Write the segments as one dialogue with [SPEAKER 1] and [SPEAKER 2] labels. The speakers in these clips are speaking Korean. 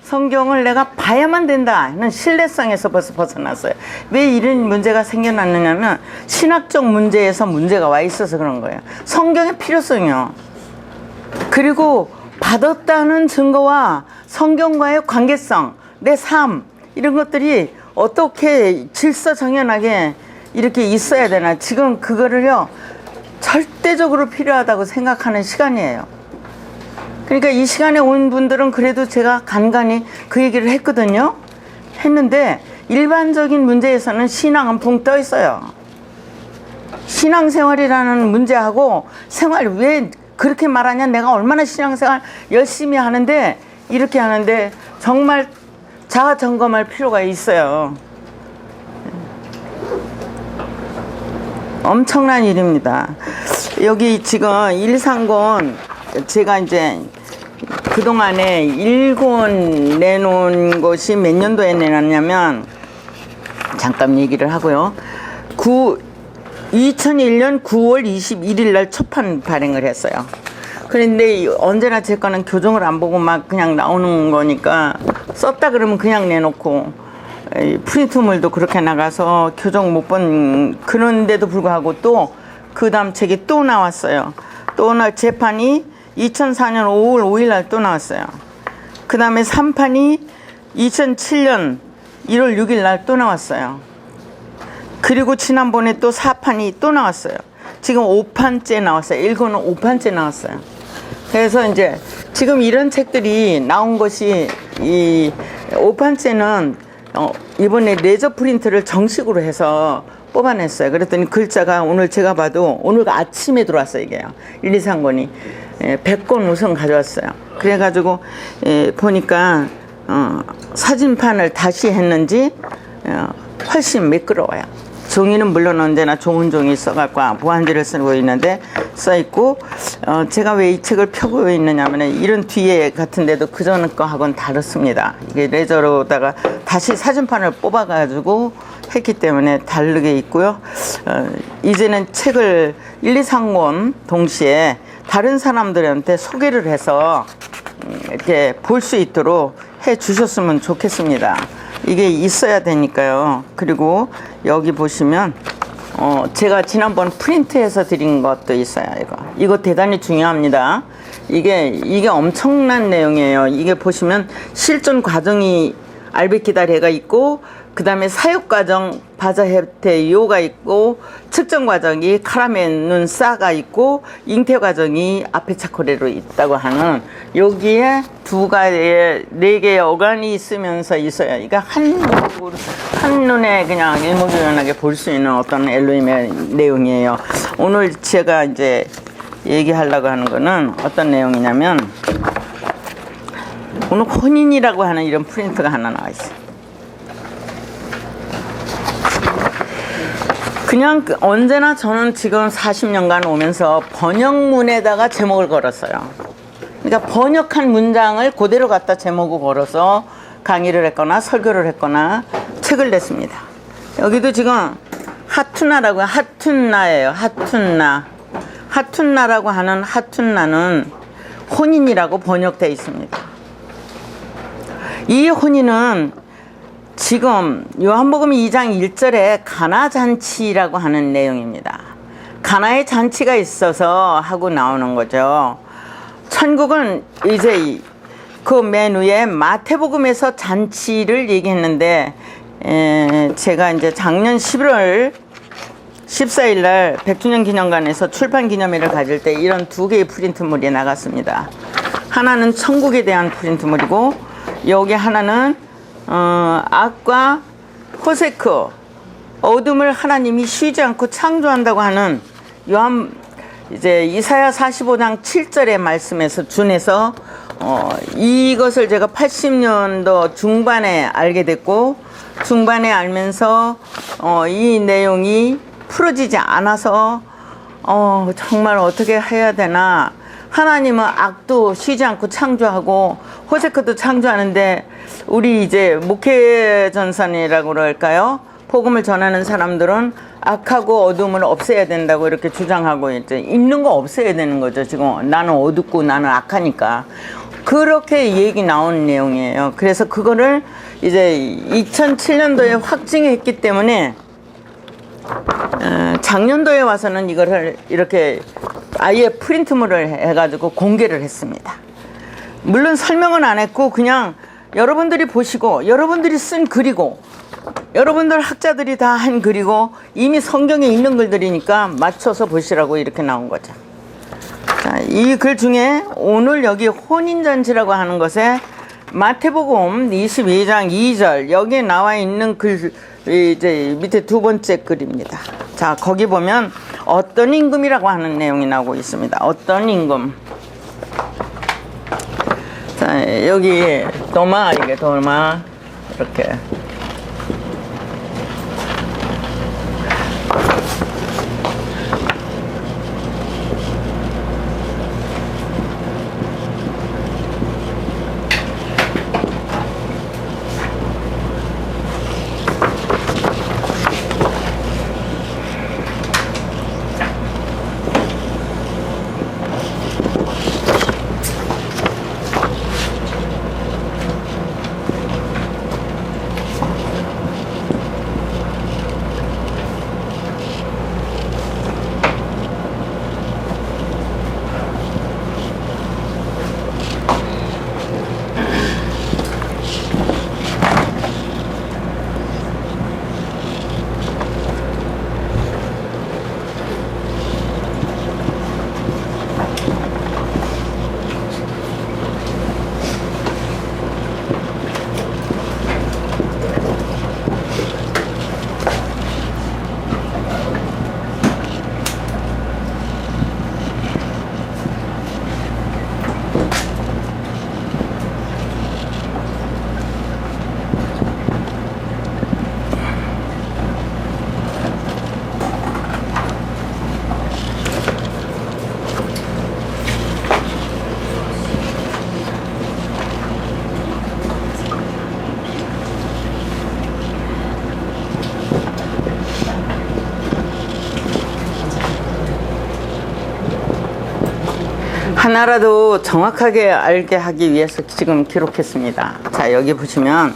[SPEAKER 1] 성경을 내가 봐야만 된다는 신뢰성에서 벌써 벗어났어요. 왜 이런 문제가 생겨났느냐면 신학적 문제에서 문제가 와 있어서 그런 거예요. 성경의 필요성이요. 그리고 받았다는 증거와 성경과의 관계성, 내 삶 이런 것들이 어떻게 질서정연하게 이렇게 있어야 되나, 지금 그거를요 절대적으로 필요하다고 생각하는 시간이에요. 그러니까 이 시간에 온 분들은 그래도 제가 간간히 그 얘기를 했거든요. 했는데 일반적인 문제에서는 신앙은 붕 떠 있어요. 신앙생활이라는 문제하고 생활 왜 그렇게 말하냐, 내가 얼마나 신앙생활 열심히 하는데 이렇게 하는데 정말 자아 점검할 필요가 있어요. 엄청난 일입니다. 여기 지금 일상권 제가 이제 그동안에 1권 내놓은 것이 몇 년도에 내놨냐면, 잠깐 얘기를 하고요. 2001년 9월 21일 날 초판 발행을 했어요. 그런데 언제나 제 거는 교정을 안 보고 막 그냥 나오는 거니까 썼다 그러면 그냥 내놓고, 프린트물도 그렇게 나가서 교정 못 본, 그런데도 불구하고 또 그 다음 책이 또 나왔어요. 또 재판이 2004년 5월 5일 날 또 나왔어요. 그 다음에 3판이 2007년 1월 6일 날 또 나왔어요. 그리고 지난번에 또 4판이 또 나왔어요. 지금 5판째 나왔어요. 1권은 5판째 나왔어요. 그래서 이제 지금 이런 책들이 나온 것이, 이 5판째는 이번에 레저 프린트를 정식으로 해서 뽑아냈어요. 그랬더니 글자가 오늘 제가 봐도 오늘 아침에 들어왔어요. 이게요. 1, 2, 3권이 100권 우선 가져왔어요. 그래가지고 보니까 사진판을 다시 했는지 훨씬 매끄러워요. 종이는 물론 언제나 좋은 종이 써갖고 무한지를 쓰고 있는데 써있고, 제가 왜 이 책을 펴고 있느냐면 이런 뒤에 같은데도 그전 거하고는 다릅니다. 이게 레저로다가 다시 사진판을 뽑아가지고 했기 때문에 다르게 있고요. 이제는 책을 1, 2, 3권 동시에 다른 사람들한테 소개를 해서 이렇게 볼 수 있도록 해 주셨으면 좋겠습니다. 이게 있어야 되니까요. 그리고 여기 보시면 제가 지난번 프린트해서 드린 것도 있어요. 이거 대단히 중요합니다. 이게 엄청난 내용이에요. 이게 보시면 실전 과정이 알베키다레가 있고, 그 다음에 사육 과정 바자헤테 요가 있고, 측정 과정이 카라멘 눈 싸가 있고, 잉태 과정이 아페차코레로 있다고 하는, 여기에 두 가지의 4개의 어간이 있으면서 있어요. 이거 한눈에 그냥 일목요연하게 볼 수 있는 어떤 엘로힘의 내용이에요. 오늘 제가 이제 얘기하려고 하는 거는 어떤 내용이냐면, 오늘 혼인이라고 하는 이런 프린트가 하나 나와 있어요. 그냥 언제나 저는 지금 40년간 오면서 번역문에다가 제목을 걸었어요. 그러니까 번역한 문장을 그대로 갖다 제목을 걸어서 강의를 했거나 설교를 했거나 책을 냈습니다. 여기도 지금 하투나라고, 하툰나예요. 하툰나라고 하는 하툰나는 혼인이라고 번역되어 있습니다. 이 혼인은 지금 요한복음 2장 1절에 가나 잔치라고 하는 내용입니다. 가나의 잔치가 있어서 하고 나오는 거죠. 천국은 이제 그 맨 위에 마태복음에서 잔치를 얘기했는데, 제가 이제 작년 11월 14일 날 100주년 기념관에서 출판 기념회를 가질 때 이런 2개의 프린트물이 나갔습니다. 하나는 천국에 대한 프린트물이고, 여기 하나는 악과 호세크, 어둠을 하나님이 쉬지 않고 창조한다고 하는 이제 이사야 45장 7절의 말씀에서 준해서 이것을 제가 80년도 중반에 알게 됐고, 중반에 알면서 이 내용이 풀어지지 않아서 정말 어떻게 해야 되나. 하나님은 악도 쉬지 않고 창조하고 호세크도 창조하는데, 우리 이제 목회 전선이라고 그럴까요? 복음을 전하는 사람들은 악하고 어둠을 없애야 된다고 이렇게 주장하고, 이제 있는 거 없애야 되는 거죠. 지금 나는 어둡고 나는 악하니까 그렇게 얘기 나온 내용이에요. 그래서 그거를 이제 2007년도에 확증했기 때문에 작년도에 와서는 이거를 이렇게 아예 프린트물을 해가지고 공개를 했습니다. 물론 설명은 안 했고 그냥 여러분들이 보시고 여러분들이 쓴 글이고 여러분들 학자들이 다 한 글이고 이미 성경에 있는 글들이니까 맞춰서 보시라고 이렇게 나온 거죠. 자, 이 글 중에 오늘 여기 혼인잔치라고 하는 것에 마태복음 22장 2절 여기에 나와 있는 글 이제 밑에 두 번째 글입니다. 자, 거기 보면 어떤 임금이라고 하는 내용이 나오고 있습니다. 어떤 임금. 자, 여기 도마, 이게 도마 이렇게 하나라도 정확하게 알게 하기 위해서 지금 기록했습니다. 자, 여기 보시면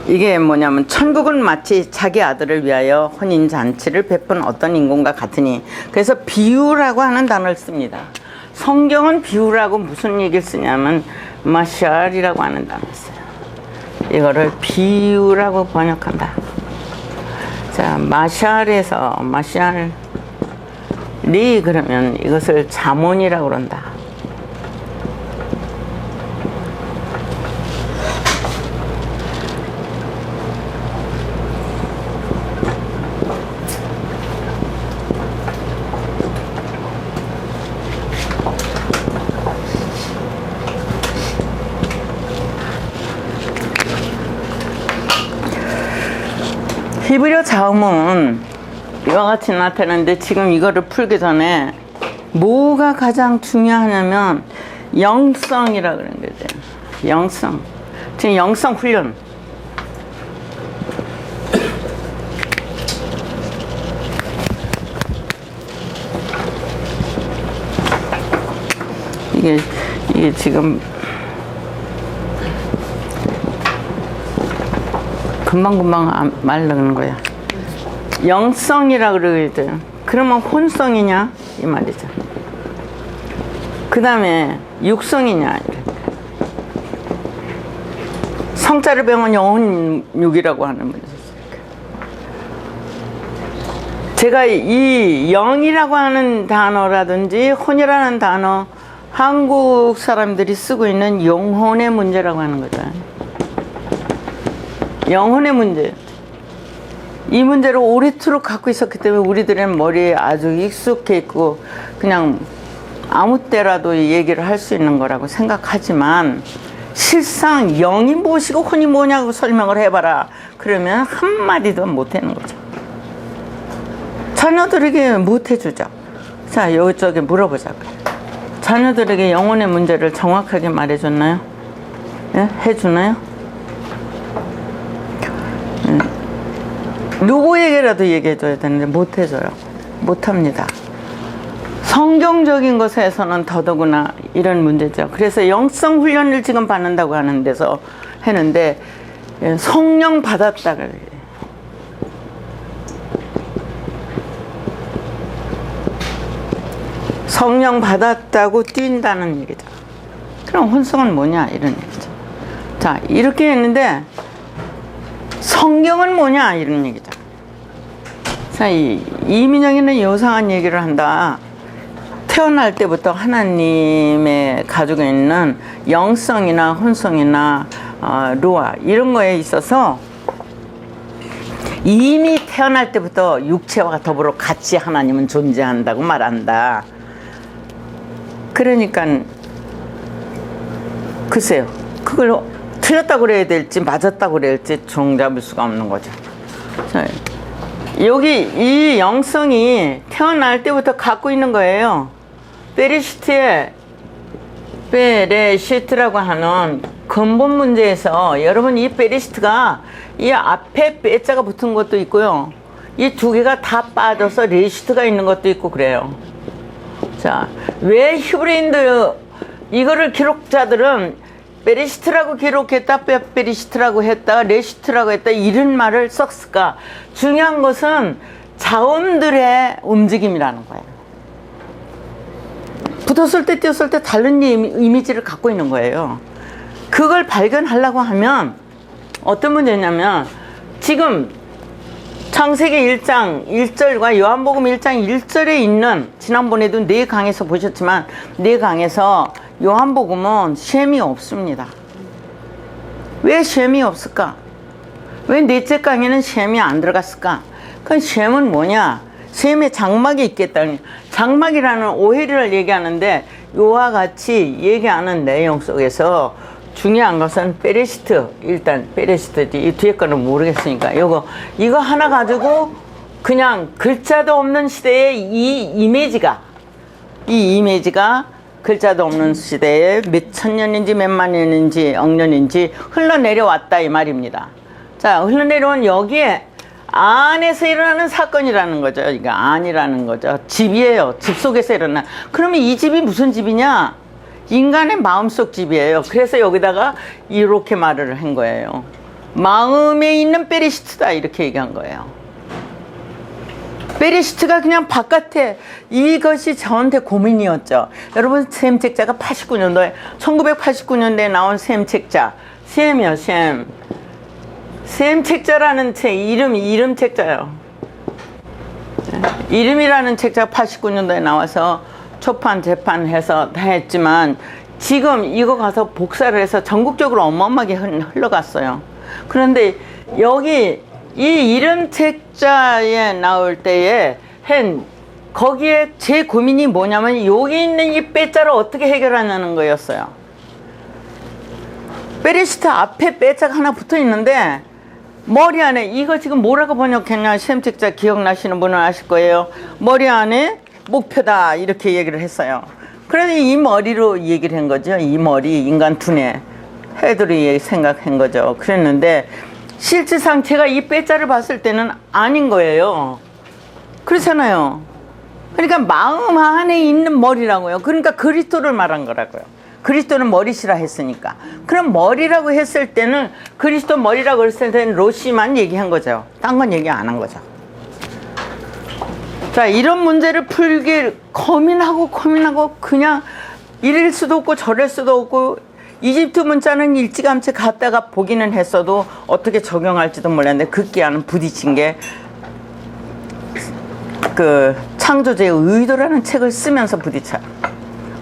[SPEAKER 1] 이게 뭐냐면 천국은 마치 자기 아들을 위하여 혼인잔치를 베푼 어떤 인공과 같으니, 그래서 비유라고 하는 단어를 씁니다. 성경은 비유라고 무슨 얘기를 쓰냐면 마샬이라고 하는 단어를 써요. 이거를 비유라고 번역한다. 자, 마샬에서 마샬 리 그러면 이것을 자문이라고 그런다. 히브리어 자음은 이와 같이 나타나는데, 지금 이거를 풀기 전에 뭐가 가장 중요하냐면 영성이라 그러는 거죠. 영성. 지금 영성 훈련. 이게 지금 금방금방 말르는 거야. 영성이라 그러거든. 그러면 혼성이냐 이 말이죠. 그 다음에 육성이냐. 성자를 배운 영혼육이라고 하는 분이 있어요. 제가 이 영이라고 하는 단어라든지 혼이라는 단어, 한국 사람들이 쓰고 있는 영혼의 문제라고 하는 거죠. 영혼의 문제. 이 문제를 오래도록 갖고 있었기 때문에 우리들은 머리에 아주 익숙해 있고 그냥 아무 때라도 얘기를 할 수 있는 거라고 생각하지만, 실상 영이 무엇이고 혼이 뭐냐고 설명을 해봐라. 그러면 한마디도 못하는 거죠. 자녀들에게 못 해주죠. 자, 여기저기 물어보자고요. 자녀들에게 영혼의 문제를 정확하게 말해줬나요? 예? 해주나요? 누구에게라도 얘기해줘야 되는데 못 해줘요. 못 합니다. 성경적인 것에서는 더더구나 이런 문제죠. 그래서 영성 훈련을 지금 받는다고 하는 데서 했는데 성령 받았다 그래요. 성령 받았다고 뛴다는 얘기죠. 그럼 혼성은 뭐냐 이런 얘기죠. 자, 이렇게 했는데 성경은 뭐냐 이런 얘기죠. 자, 이민영이는 요상한 얘기를 한다. 태어날 때부터 하나님의 가지고 있는 영성이나 혼성이나 루아 이런 거에 있어서 이미 태어날 때부터 육체와 더불어 같이 하나님은 존재한다고 말한다. 그러니까 글쎄요, 그걸 틀렸다고 그래야 될지 맞았다고 그래야 될지 종잡을 수가 없는 거죠. 자, 여기 이 영성이 태어날 때부터 갖고 있는 거예요. 베레시트라고 하는 근본 문제에서 여러분 이 베레시트가 이 앞에 빼자가 붙은 것도 있고요. 이 두 개가 다 빠져서 레시트가 있는 것도 있고 그래요. 자, 왜 히브리인들 이거를 기록자들은 베레시트라고 기록했다, 베레시트라고 했다, 레시트라고 했다 이런 말을 썼을까? 중요한 것은 자원들의 움직임이라는 거예요. 붙었을 때 띄었을 때 다른 이미지를 갖고 있는 거예요. 그걸 발견하려고 하면 어떤 문제냐면 지금 창세기 1장 1절과 요한복음 1장 1절에 있는 지난번에도 네 강에서 보셨지만 네 강에서 요한복음은 셈이 없습니다. 왜 셈이 없을까? 왜 넷째 강에는 셈이 안 들어갔을까? 그 셈은 뭐냐? 셈의 장막이 있겠다. 장막이라는 오해를 얘기하는데 요와 같이 얘기하는 내용 속에서 중요한 것은 베레시트, 일단 베레시트 이 뒤에 거는 모르겠으니까 이거 하나 가지고 그냥 글자도 없는 시대에 이 이미지가 글자도 없는 시대에 몇 천 년인지 몇만 년인지 억년인지 흘러내려왔다 이 말입니다. 자, 흘러내려온 여기에 안에서 일어나는 사건이라는 거죠. 이거 안이라는 거죠. 집이에요. 집 속에서 일어나. 그러면 이 집이 무슨 집이냐? 인간의 마음속 집이에요. 그래서 여기다가 이렇게 말을 한 거예요. 마음에 있는 베레시트다 이렇게 얘기한 거예요. 베레시트가 그냥 바깥에 이것이 저한테 고민이었죠. 여러분 셈 책자가 1989년도에 나온 셈 책자. 셈이요, 셈. 셈 책자라는 책 이름 책자요. 이름이라는 책자가 89년도에 나와서 초판 재판해서 다 했지만 지금 이거 가서 복사를 해서 전국적으로 어마어마하게 흘러갔어요. 그런데 여기 이 이름 책자에 나올 때에 거기에 제 고민이 뭐냐면 여기 있는 이 빼자를 어떻게 해결하냐는 거였어요. 베레시트 앞에 빼자가 하나 붙어 있는데 머리 안에 이거 지금 뭐라고 번역했냐 셈 책자 기억나시는 분은 아실 거예요. 머리 안에 목표다 이렇게 얘기를 했어요. 그래서 이 머리로 얘기를 한 거죠. 이 머리 인간 두뇌 헤드리 생각한 거죠. 그랬는데 실질상 제가 이 빼자를 봤을 때는 아닌 거예요. 그렇잖아요. 그러니까 마음 안에 있는 머리라고요. 그러니까 그리스도를 말한 거라고요. 그리스도는 머리시라 했으니까. 그럼 머리라고 했을 때는 그리스도 머리라고 했을 때는 로시만 얘기한 거죠. 딴 건 얘기 안 한 거죠. 자, 이런 문제를 풀기 고민하고 그냥 이럴 수도 없고 저럴 수도 없고 이집트 문자는 일찌감치 갔다가 보기는 했어도 어떻게 적용할지도 몰랐는데 극기와는 부딪힌 게 그 창조주의 의도라는 책을 쓰면서 부딪혀요.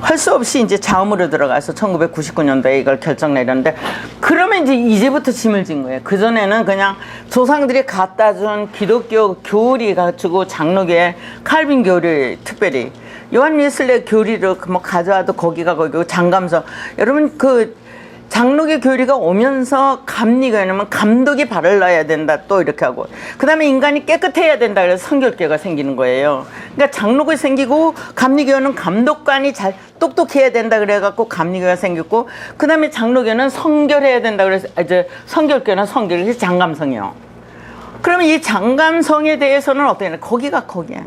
[SPEAKER 1] 할 수 없이 이제 자음으로 들어가서 1999년도에 이걸 결정 내렸는데 그러면 이제부터 짐을 진 거예요. 그전에는 그냥 조상들이 갖다 준 기독교 교리 가지고 장로교의 칼빈 교리 특별히 요한 웨슬레 교리를 뭐 가져와도 거기가 거기고 장감서 여러분 그 장로교 교리가 오면서 감리교회는 감독이 발을 놔야 된다 또 이렇게 하고 그 다음에 인간이 깨끗해야 된다 그래서 성결교회가 생기는 거예요. 그러니까 장로교 생기고 감리교회는 감독관이 잘 똑똑해야 된다 그래갖고 감리교회가 생겼고 그 다음에 장로교는 성결해야 된다 그래서 이제 성결교회는 성결이 장감성이요. 그러면 이 장감성에 대해서는 어떻게 해야 거기가 거기야.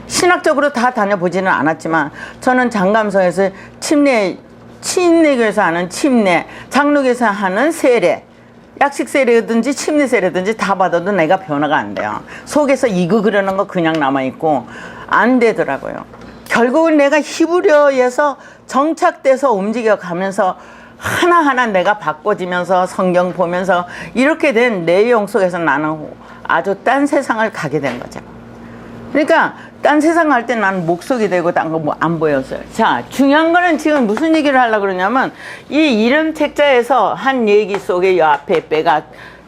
[SPEAKER 1] 신학적으로 다 다녀보지는 않았지만 저는 장감성에서 침례교에서 하는 침례, 장로교에서 하는 세례, 약식 세례든지 침례 세례든지 다 받아도 내가 변화가 안 돼요. 속에서 이거 그러는 거 그냥 남아있고 안 되더라고요. 결국은 내가 히브리어에서 정착돼서 움직여가면서 하나하나 내가 바꿔지면서 성경 보면서 이렇게 된 내용 속에서 나는 아주 딴 세상을 가게 된 거죠. 그러니까 딴 세상 갈 때 나는 목속이 되고 딴 거 뭐 안 보였어요. 자, 중요한 거는 지금 무슨 얘기를 하려고 그러냐면 이 이름 책자에서 한 얘기 속에 이 앞에 빼가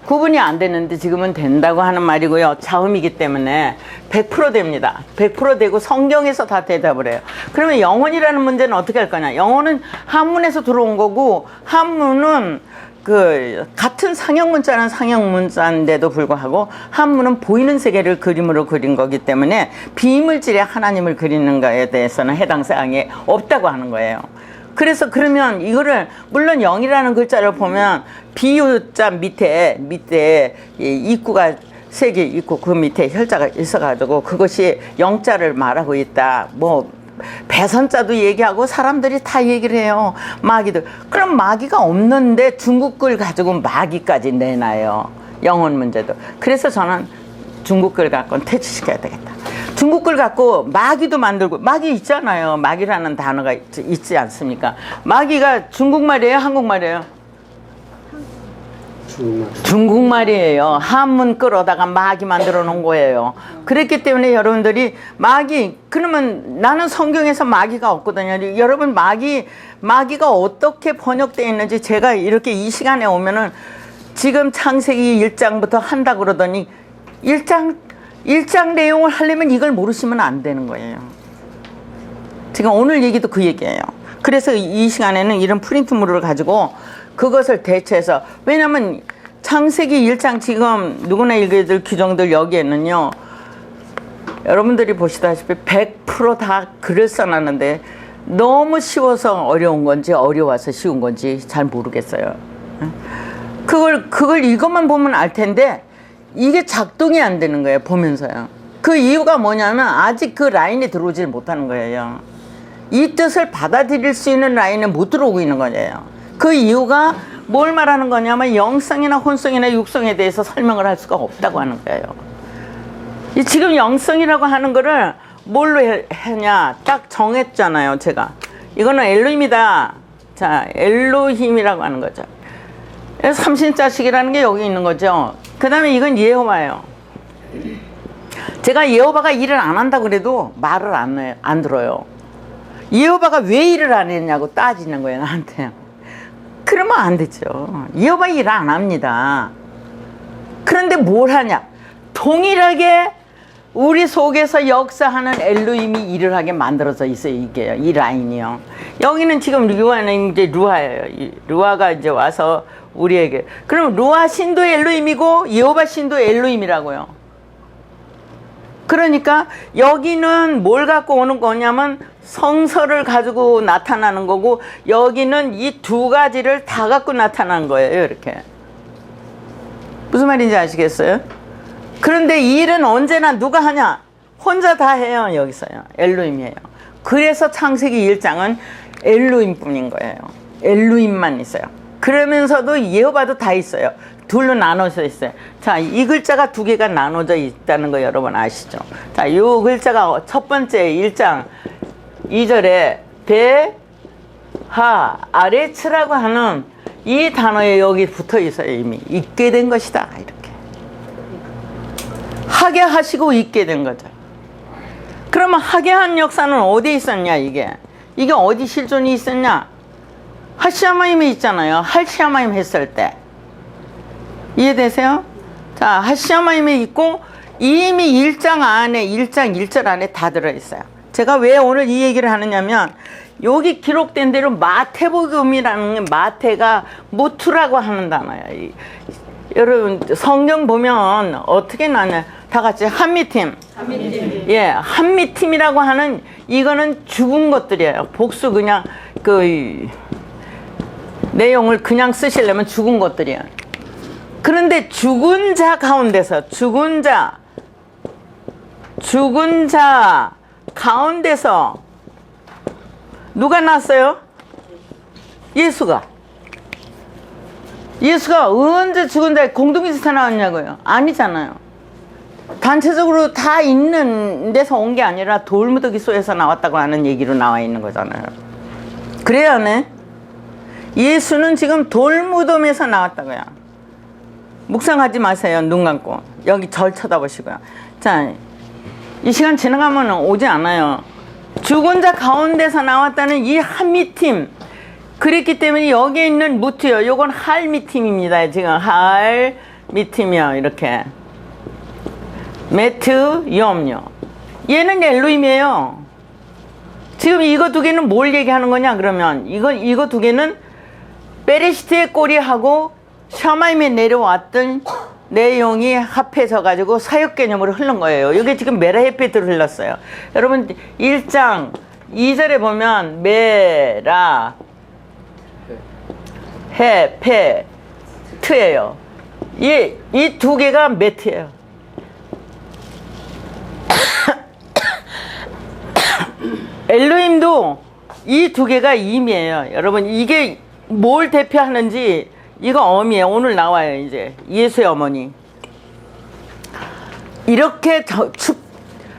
[SPEAKER 1] 구분이 안 되는데 지금은 된다고 하는 말이고요. 자음이기 때문에 100% 됩니다. 100% 되고 성경에서 다 대답을 해요. 그러면 영혼이라는 문제는 어떻게 할 거냐. 영혼은 한문에서 들어온 거고 한문은 그 같은 상형 문자는 상형 문자인데도 불구하고 한문은 보이는 세계를 그림으로 그린 거기 때문에 비물질의 하나님을 그리는 거에 대해서는 해당 사항이 없다고 하는 거예요. 그래서 그러면 이거를 물론 영이라는 글자를 보면 비유자 밑에 입구가 세 개 있고 그 밑에 혈자가 있어가지고 그것이 영자를 말하고 있다. 뭐 배선자도 얘기하고 사람들이 다 얘기를 해요. 마귀도. 그럼 마귀가 없는데 중국 글 가지고 마귀까지 내놔요. 영혼 문제도. 그래서 저는 중국 글 갖고는 퇴치시켜야 되겠다. 중국 글 갖고 마귀도 만들고 마귀 있잖아요. 마귀라는 단어가 있지 않습니까? 마귀가 중국말이에요? 한국말이에요? 중국말이에요. 한문 끌어다가 마귀 만들어 놓은 거예요. 그랬기 때문에 여러분들이 마귀, 그러면 나는 성경에서 마귀가 없거든요. 여러분 마귀가 어떻게 번역되어 있는지 제가 이렇게 이 시간에 오면은 지금 창세기 1장부터 한다 그러더니 1장 내용을 하려면 이걸 모르시면 안 되는 거예요. 지금 오늘 얘기도 그 얘기예요. 그래서 이 시간에는 이런 프린트물을 가지고 그것을 대체해서, 왜냐면 창세기 1장 지금 누구나 읽어야 될 규정들 여기에는요, 여러분들이 보시다시피 100% 다 글을 써놨는데 너무 쉬워서 어려운 건지 어려워서 쉬운 건지 잘 모르겠어요. 그걸 이것만 보면 알 텐데 이게 작동이 안 되는 거예요. 보면서요. 그 이유가 뭐냐면 아직 그 라인에 들어오질 못하는 거예요. 이 뜻을 받아들일 수 있는 라인에 못 들어오고 있는 거예요. 그 이유가 뭘 말하는 거냐면 영성이나 혼성이나 육성에 대해서 설명을 할 수가 없다고 하는 거예요. 지금 영성이라고 하는 거를 뭘로 했냐 딱 정했잖아요. 제가 이거는 엘로힘이다. 자, 엘로힘이라고 하는 거죠. 삼신자식이라는 게 여기 있는 거죠. 그 다음에 이건 예호바예요. 제가 예호바가 일을 안 한다 그래도 말을 안 들어요. 예호바가 왜 일을 안 했냐고 따지는 거예요, 나한테. 그러면 안 되죠. 예호바 일 안 합니다. 그런데 뭘 하냐? 동일하게 우리 속에서 역사하는 엘로힘이 일을 하게 만들어져 있어요. 이게요, 이 라인이요. 여기는 지금 루아는 이제 루아예요. 루아가 이제 와서 우리에게. 그럼 루아 신도 엘로힘이고 여호바 신도 엘로힘이라고요. 그러니까 여기는 뭘 갖고 오는 거냐면 성서를 가지고 나타나는 거고, 여기는 이 두 가지를 다 갖고 나타난 거예요. 이렇게. 무슨 말인지 아시겠어요? 그런데 이 일은 언제나 누가 하냐? 혼자 다 해요. 여기서요. 엘로힘이에요. 그래서 창세기 1장은 엘로힘 뿐인 거예요. 엘로힘만 있어요. 그러면서도 예호바도 다 있어요. 둘로 나눠져 있어요. 자, 이 글자가 두 개가 나눠져 있다는 거 여러분 아시죠? 자, 이 글자가 첫 번째 1장 2절에 배, 하, 아레츠라고 하는 이 단어에 여기 붙어 있어요. 이미 있게 된 것이다. 이렇게 하게 하시고 있게 된 거죠. 그러면 하게 한 역사는 어디에 있었냐? 이게 어디 실존이 있었냐? 하시아마임에 있잖아요. 할시아마임 했을 때. 이해되세요? 자, 하시아마임에 있고 이미 1장 안에 1장 1절 안에 다 들어있어요. 제가 왜 오늘 이 얘기를 하느냐면 여기 기록된 대로 마태복음이라는, 마태가 무투라고 하는 단어예요. 여러분 성경 보면 어떻게 나냐? 다 같이 한미팀. 예, 한미팀이라고 하는 이거는 죽은 것들이에요. 복수 그냥 그 내용을 그냥 쓰시려면 죽은 것들이에요. 그런데 죽은 자 가운데서 죽은 자 가운데서 누가 났어요? 예수가. 예수가 언제 죽은 자의 공동체에서 나왔냐고요? 아니잖아요. 단체적으로 다 있는 데서 온 게 아니라 돌무더기 속에서 나왔다고 하는 얘기로 나와 있는 거잖아요. 그래야 하네. 예수는 지금 돌무덤에서 나왔다고요. 묵상하지 마세요. 눈 감고. 여기 절 쳐다보시고요. 자, 이 시간 지나가면 오지 않아요. 죽은 자 가운데서 나왔다는 이 한미팀. 그랬기 때문에 여기 있는 무트요. 요건 할미팀입니다. 지금 할미팀이요. 이렇게. 매트, 염료. 얘는 엘로힘이에요. 지금 이거 두 개는 뭘 얘기하는 거냐 그러면 이거 두 개는 베레시트의 꼬리하고 샤마임에 내려왔던 내용이 합해져 가지고 사역 개념으로 흐른 거예요. 이게 지금 메라헤페트로 흘렀어요. 여러분 1장 2절에 보면 메라 헤페트예요. 이 두 개가 매트예요. 엘로힘도 이 두 개가 임이에요. 여러분 이게 뭘 대표하는지 이거 어미예요. 오늘 나와요. 이제 예수의 어머니. 이렇게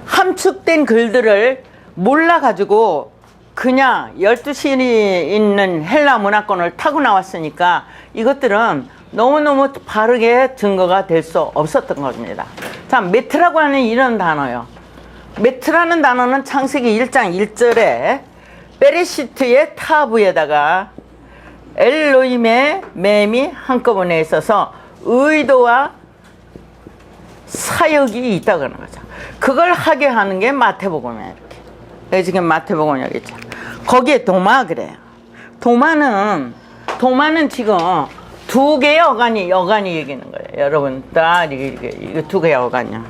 [SPEAKER 1] 함축된 글들을 몰라가지고 그냥 12신이 있는 헬라 문화권을 타고 나왔으니까 이것들은 너무너무 바르게 증거가 될 수 없었던 겁니다. 자, 메트라고 하는 이런 단어요. 메트라는 단어는 창세기 1장 1절에 베레시트의 타브에다가 엘로힘의 맴이 한꺼번에 있어서 의도와 사역이 있다고 하는 거죠. 그걸 하게 하는 게 마태복음이에요. 이렇게. 여기 지금 마태복음 여기 있죠. 거기에 도마 그래요. 도마는 지금 두 개의 어간이 얘기하는 거예요. 여러분 딱 이게 두 개의 어간이요.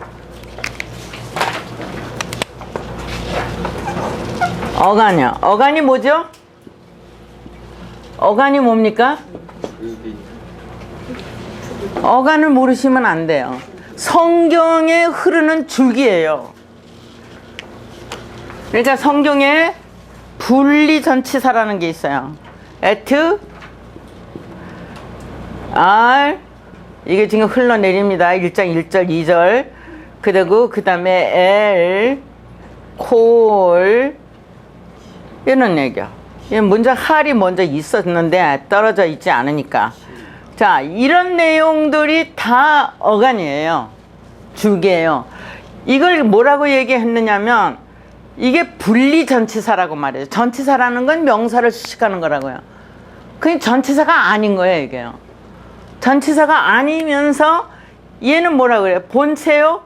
[SPEAKER 1] 어간이요. 어간이 뭐죠? 어간이 뭡니까? 어간을 모르시면 안 돼요. 성경에 흐르는 줄기예요. 그러니까 성경에 분리전치사라는 게 있어요. 에트, 알, 이게 지금 흘러내립니다. 1장 1절 2절. 그리고 그 다음에 엘, 콜, 이런 얘기야. 먼저 할이 먼저 있었는데 떨어져 있지 않으니까. 자, 이런 내용들이 다 어간이에요. 줄기예요. 이걸 뭐라고 얘기했느냐면 이게 분리전치사라고 말해요. 전치사라는 건 명사를 수식하는 거라고요. 그게 전치사가 아닌 거예요, 이게요. 전치사가 아니면서 얘는 뭐라고 그래요? 본체요?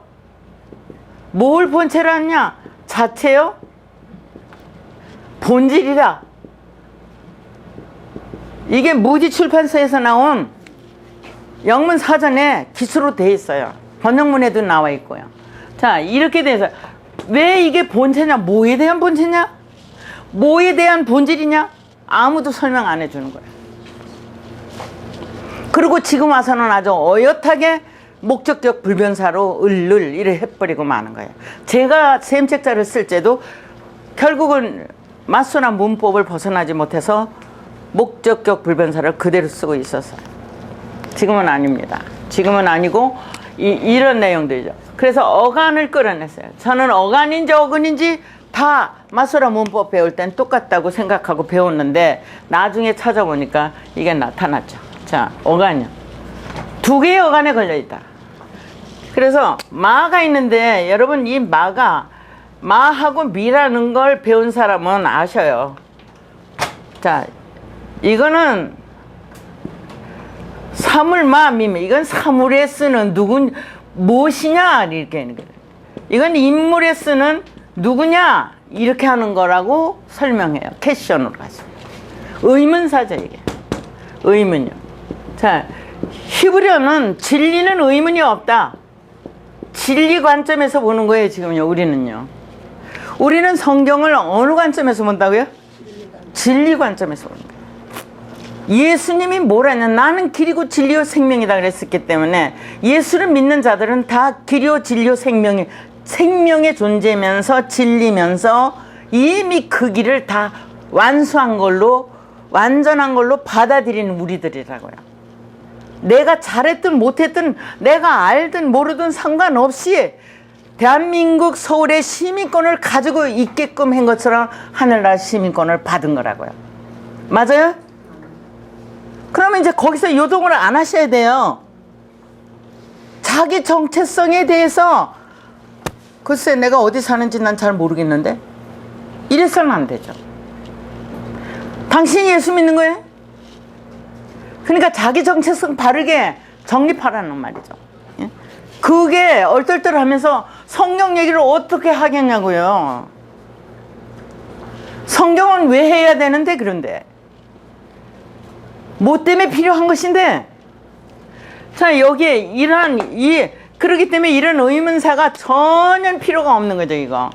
[SPEAKER 1] 뭘 본체로 하냐? 자체요? 본질이라. 이게 무디 출판사에서 나온 영문 사전에 기수로 돼 있어요. 번역문에도 나와 있고요. 자, 이렇게 돼서 왜 이게 본체냐? 뭐에 대한 본체냐? 뭐에 대한 본질이냐? 아무도 설명 안 해주는 거예요. 그리고 지금 와서는 아주 어엿하게 목적적 불변사로 을을 이래 해버리고 마는 거예요. 제가 셈책자를 쓸 때도 결국은 맞소나 문법을 벗어나지 못해서 목적격 불변사를 그대로 쓰고 있었어요. 지금은 아닙니다. 지금은 아니고 이런 내용들이죠. 그래서 어간을 끌어냈어요. 저는 어간인지 어근인지 다 맞소라 문법 배울 땐 똑같다고 생각하고 배웠는데 나중에 찾아보니까 이게 나타났죠. 자, 어간이요. 두 개의 어간에 걸려있다. 그래서 마가 있는데 여러분 이 마하고 미라는 걸 배운 사람은 아셔요. 자, 이거는 사물마 미미. 이건 사물에 쓰는 무엇이냐 이렇게 하는 거예요. 이건 인물에 쓰는 누구냐 이렇게 하는 거라고 설명해요. 퀘션으로 가서 의문사죠 이게. 의문요. 자, 히브리어는 진리는 의문이 없다. 진리 관점에서 보는 거예요 지금요. 우리는 성경을 어느 관점에서 본다고요? 진리 관점에서 보는 거예요. 예수님이 뭐라냐? 나는 길이고 진리요 생명이다 그랬었기 때문에 예수를 믿는 자들은 다 길이요 진리요 생명이 생명의 존재면서 진리면서 이미 그 길을 다 완수한 걸로, 완전한 걸로 받아들이는 우리들이라고요. 내가 잘했든 못했든, 내가 알든 모르든 상관없이 대한민국 서울의 시민권을 가지고 있게끔 한 것처럼 하늘나라 시민권을 받은 거라고요. 맞아요? 그러면 이제 거기서 요동을 안 하셔야 돼요. 자기 정체성에 대해서, 글쎄 내가 어디 사는지 난 잘 모르겠는데, 이래서는 안 되죠. 당신이 예수 믿는 거예요? 그러니까 자기 정체성 바르게 정립하라는 말이죠. 예? 그게 얼떨떨하면서 성경 얘기를 어떻게 하겠냐고요. 성경은 왜 해야 되는데, 그런데 뭐 때문에 필요한 것인데. 자, 여기에 이러한 그렇기 때문에 이런 의문사가 전혀 필요가 없는 거죠. 이거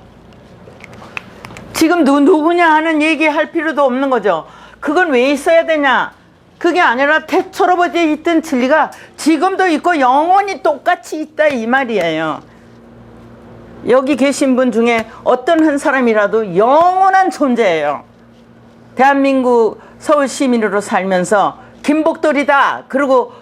[SPEAKER 1] 지금 누구냐 하는 얘기할 필요도 없는 거죠. 그건 왜 있어야 되냐, 그게 아니라 태초로부터 있던 진리가 지금도 있고 영원히 똑같이 있다, 이 말이에요. 여기 계신 분 중에 어떤 한 사람이라도 영원한 존재예요. 대한민국 서울 시민으로 살면서 김복돌이다 그리고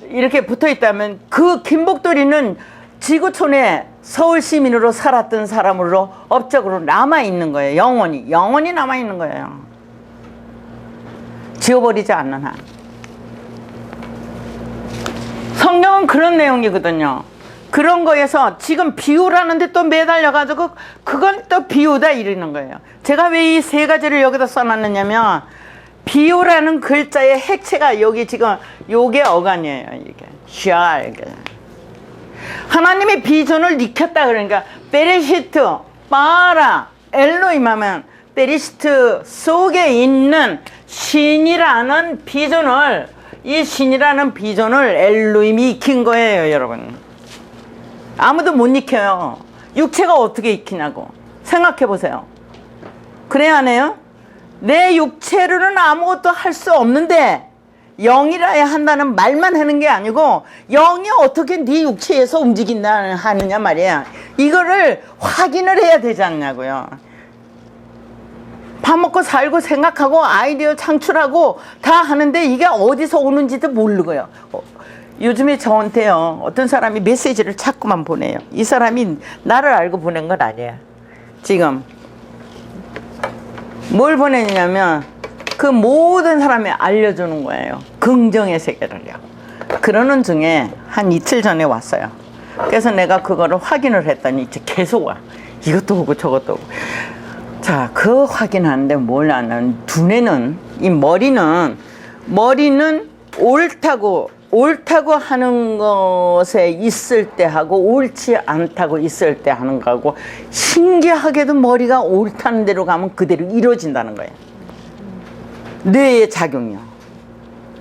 [SPEAKER 1] 이렇게 붙어있다면, 그 김복돌이는 지구촌에 서울 시민으로 살았던 사람으로 업적으로 남아있는 거예요. 영원히 남아있는 거예요. 지워버리지 않는 한. 성경은 그런 내용이거든요. 그런 거에서 지금 비유라는데 또 매달려가지고 그건 또 비유다 이러는 거예요. 제가 왜 이 세 가지를 여기다 써놨느냐면, 비유라는 글자의 핵체가 여기 지금 요게 어간이에요. 이게 이게 하나님의 비전을 익혔다. 그러니까 베레시트 바라 엘로임 하면 베레시트 속에 있는 신이라는 비전을, 이 신이라는 비전을 엘로임이 익힌 거예요. 여러분, 아무도 못 익혀요. 육체가 어떻게 익히냐고 생각해 보세요. 그래야 하네요. 내 육체로는 아무것도 할 수 없는데 영이라야 한다는 말만 하는 게 아니고, 영이 어떻게 네 육체에서 움직인다 하느냐 말이야. 이거를 확인을 해야 되지 않냐고요. 밥 먹고 살고 생각하고 아이디어 창출하고 다 하는데 이게 어디서 오는지도 모르고요. 요즘에 저한테요, 어떤 사람이 메시지를 자꾸만 보내요. 이 사람이 나를 알고 보낸 건 아니야. 지금 뭘 보내냐면 그 모든 사람이 알려주는 거예요. 긍정의 세계를요. 그러는 중에 한 이틀 전에 왔어요. 그래서 내가 그거를 확인을 했더니 이제 계속 와. 이것도 오고 저것도 오고. 자, 그 확인하는데 뭘 아냐면, 두뇌는, 이 머리는 옳다고 하는 것에 있을 때 하고 옳지 않다고 있을 때 하는 거하고, 신기하게도 머리가 옳다는 대로 가면 그대로 이루어진다는 거예요. 뇌의 작용이요.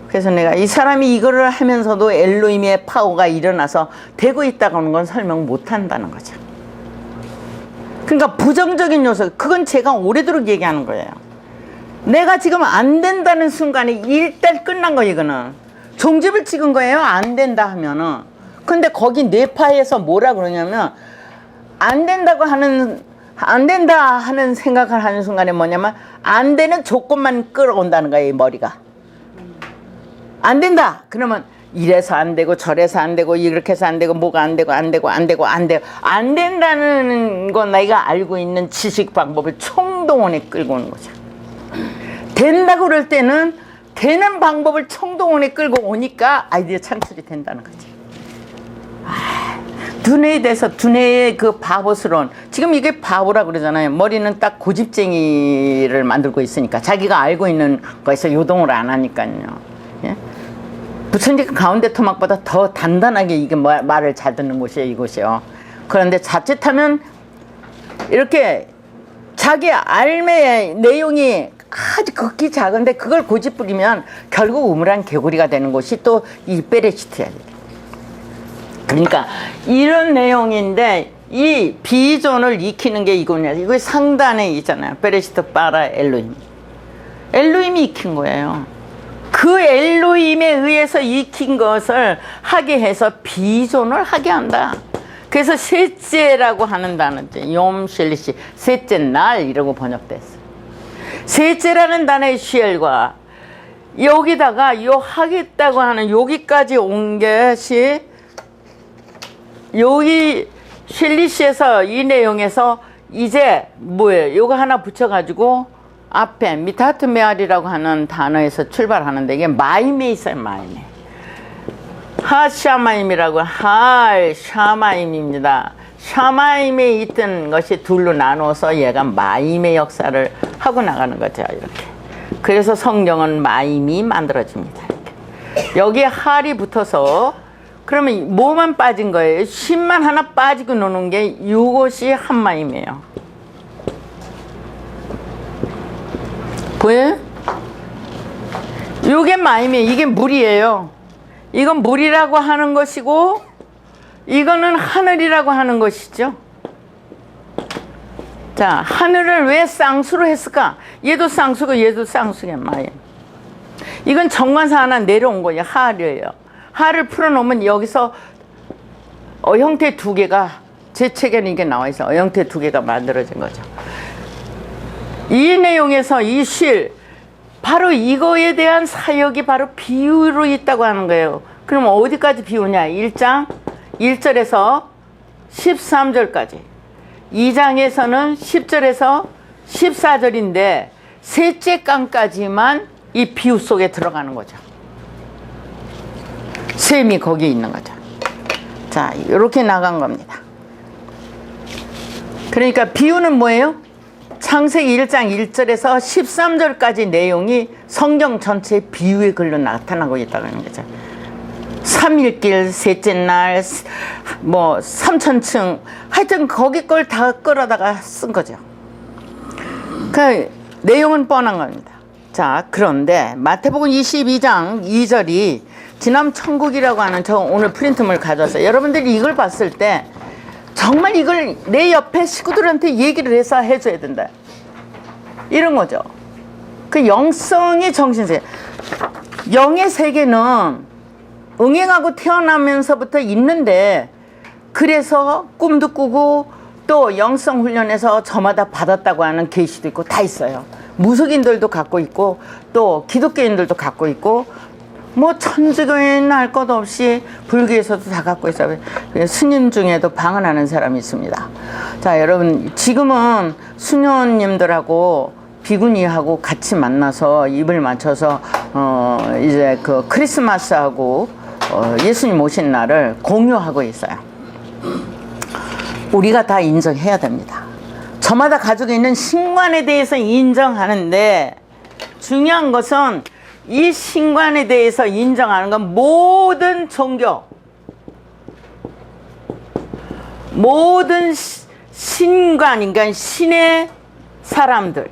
[SPEAKER 1] 그래서 내가 이 사람이 이거를 하면서도 엘로힘의 파워가 일어나서 되고 있다고 하는 건 설명 못 한다는 거죠. 그러니까 부정적인 요소, 그건 제가 오래도록 얘기하는 거예요. 내가 지금 안 된다는 순간에 일단 끝난 거, 이거는. 종집을 찍은 거예요. 안 된다 하면은. 근데 거기 뇌파에서 뭐라 그러냐면, 안 된다 하는 생각을 하는 순간에 뭐냐면, 안 되는 조건만 끌어온다는 거예요, 이 머리가. 안 된다! 그러면 이래서 안 되고 저래서 안 되고 이렇게 해서 안 되고 뭐가 안 되고 안 된다는 건 내가 알고 있는 지식 방법을 총동원에 끌고 오는 거죠. 된다고 그럴 때는 되는 방법을 총동원에 끌고 오니까 아이디어 창출이 된다는 거지. 두뇌에 대해서, 두뇌의 그 바보스러운, 지금 이게 바보라 그러잖아요. 머리는 딱 고집쟁이를 만들고 있으니까, 자기가 알고 있는 거에서 요동을 안 하니까요. 예? 부처님 가운데 토막보다 더 단단하게 이게 말을 잘 듣는 곳이에요, 이곳이요. 그런데 자칫하면 이렇게 자기 알매의 내용이 아주 극히 작은데 그걸 고집 부리면 결국 우물한 개구리가 되는 곳이 또 이 베레시트야. 그러니까 이런 내용인데, 이 비전을 익히는 게 이거냐. 이거 상단에 있잖아요. 베레시트 바라 엘로힘. 엘로힘이 익힌 거예요. 그 엘로힘에 의해서 익힌 것을 하게 해서 비전을 하게 한다. 그래서 셋째라고 하는 단어죠. 욤 쉘리시, 셋째 날 이라고 번역됐어요. 셋째라는 단어의 시엘과 여기다가 요 하겠다고 하는 여기까지 온 것이 여기 쉘리시에서 이 내용에서 이제 뭐예요? 요거 하나 붙여가지고 앞에 미타트 메아리라고 하는 단어에서 출발하는데 이게 마임에 있어요. 마임에. 하샤마임이라고 할 샤마임입니다. 샤마임에 있던 것이 둘로 나눠서 얘가 마임의 역사를 하고 나가는 거죠. 이렇게. 그래서 성경은 마임이 만들어집니다. 이렇게. 여기에 할이 붙어서 그러면 뭐만 빠진 거예요? 쉰만 하나 빠지고 노는 게 이것이 한 마임이에요. 보여요? 이게 마임이에요. 이게 물이에요. 이건 물이라고 하는 것이고 이거는 하늘이라고 하는 것이죠. 자, 하늘을 왜 쌍수로 했을까? 얘도 쌍수고 얘도 쌍수게 마임. 이건 정관사 하나 내려온 거예요. 하을이에요. 하를 풀어놓으면 여기서 어형태 두 개가 제 책에는 이게 나와 있어. 어형태 두 개가 만들어진 거죠. 이 내용에서 이 쉴 바로 이거에 대한 사역이 바로 비유로 있다고 하는 거예요. 그럼 어디까지 비유냐? 1장 1절에서 13절까지 2장에서는 10절에서 14절인데 셋째 강까지만 이 비유 속에 들어가는 거죠. 셈이 거기에 있는 거죠. 자, 이렇게 나간 겁니다. 그러니까 비유는 뭐예요? 창세기 1장 1절에서 13절까지 내용이 성경 전체의 비유의 글로 나타나고 있다는 거죠. 3일길, 셋째 날, 뭐 3천층 하여튼 거기 걸 다 끌어다가 쓴 거죠. 그 내용은 뻔한 겁니다. 자, 그런데 마태복음 22장 2절이 지남 천국이라고 하는 저 오늘 프린트물 가져왔어요. 여러분들이 이걸 봤을 때 정말 이걸 내 옆에 식구들한테 얘기를 해서 해줘야 된다. 이런 거죠. 그 영성의 정신세계. 영의 세계는 응행하고 태어나면서부터 있는데 그래서 꿈도 꾸고 또 영성 훈련에서 저마다 받았다고 하는 계시도 있고 다 있어요. 무속인들도 갖고 있고 또 기독교인들도 갖고 있고 뭐 천주교인 할 것 없이 불교에서도 다 갖고 있어요. 스님 중에도 방언하는 사람이 있습니다. 자, 여러분 지금은 수녀님들하고 비구니하고 같이 만나서 입을 맞춰서 이제 그 크리스마스하고 예수님 오신 날을 공유하고 있어요. 우리가 다 인정해야 됩니다. 저마다 가지고 있는 신관에 대해서 인정하는데 중요한 것은 이 신관에 대해서 인정하는 건 모든 종교, 모든 신관, 그러니까 신의 사람들,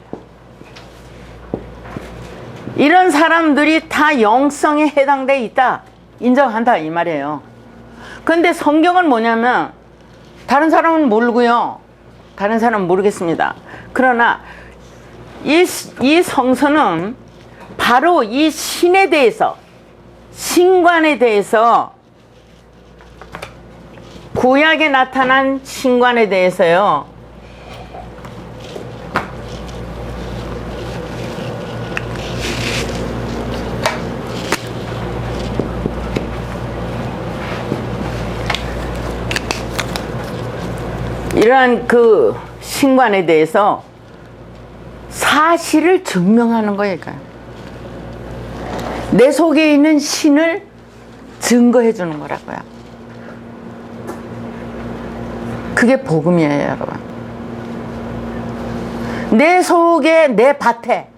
[SPEAKER 1] 이런 사람들이 다 영성에 해당되어 있다, 인정한다 이 말이에요. 그런데 성경은 뭐냐면 다른 사람은 모르고요, 다른 사람은 모르겠습니다. 그러나 이 성서는 바로 이 신에 대해서, 신관에 대해서, 구약에 나타난 신관에 대해서요, 이러한 그 신관에 대해서 사실을 증명하는 거예요. 내 속에 있는 신을 증거해 주는 거라고요. 그게 복음이에요, 여러분. 내 속에, 내 밭에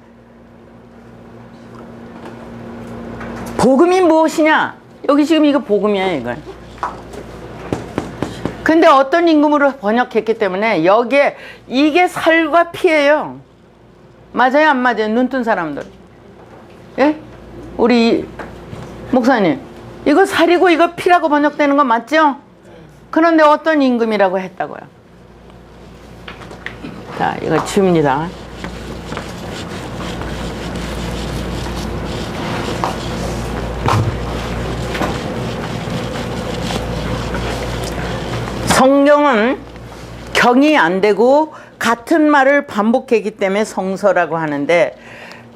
[SPEAKER 1] 복음이 무엇이냐? 여기 지금 이거 복음이에요, 이걸. 근데 어떤 임금으로 번역했기 때문에 여기에 이게 살과 피예요. 맞아요, 안 맞아요? 눈 뜬 사람들. 예? 우리 목사님, 이거 살이고 이거 피라고 번역되는 거 맞죠? 그런데 어떤 임금이라고 했다고요? 자, 이거 지웁니다. 성은 경이 안 되고 같은 말을 반복했기 때문에 성서라고 하는데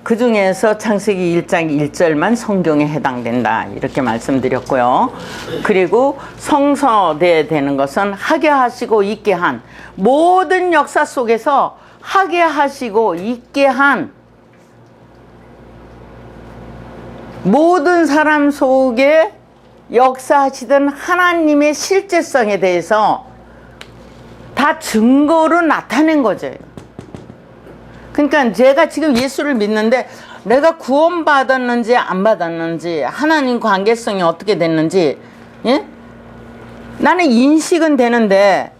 [SPEAKER 1] 그 중에서 창세기 1장 1절만 성경에 해당된다 이렇게 말씀드렸고요. 그리고 성서되어야 되는 것은 하게 하시고 있게 한 모든 역사 속에서 하게 하시고 있게 한 모든 사람 속에 역사하시던 하나님의 실제성에 대해서 다 증거로 나타낸 거죠. 그러니까 제가 지금 예수를 믿는데 내가 구원받았는지 안 받았는지 하나님 관계성이 어떻게 됐는지 예? 나는 인식은 되는데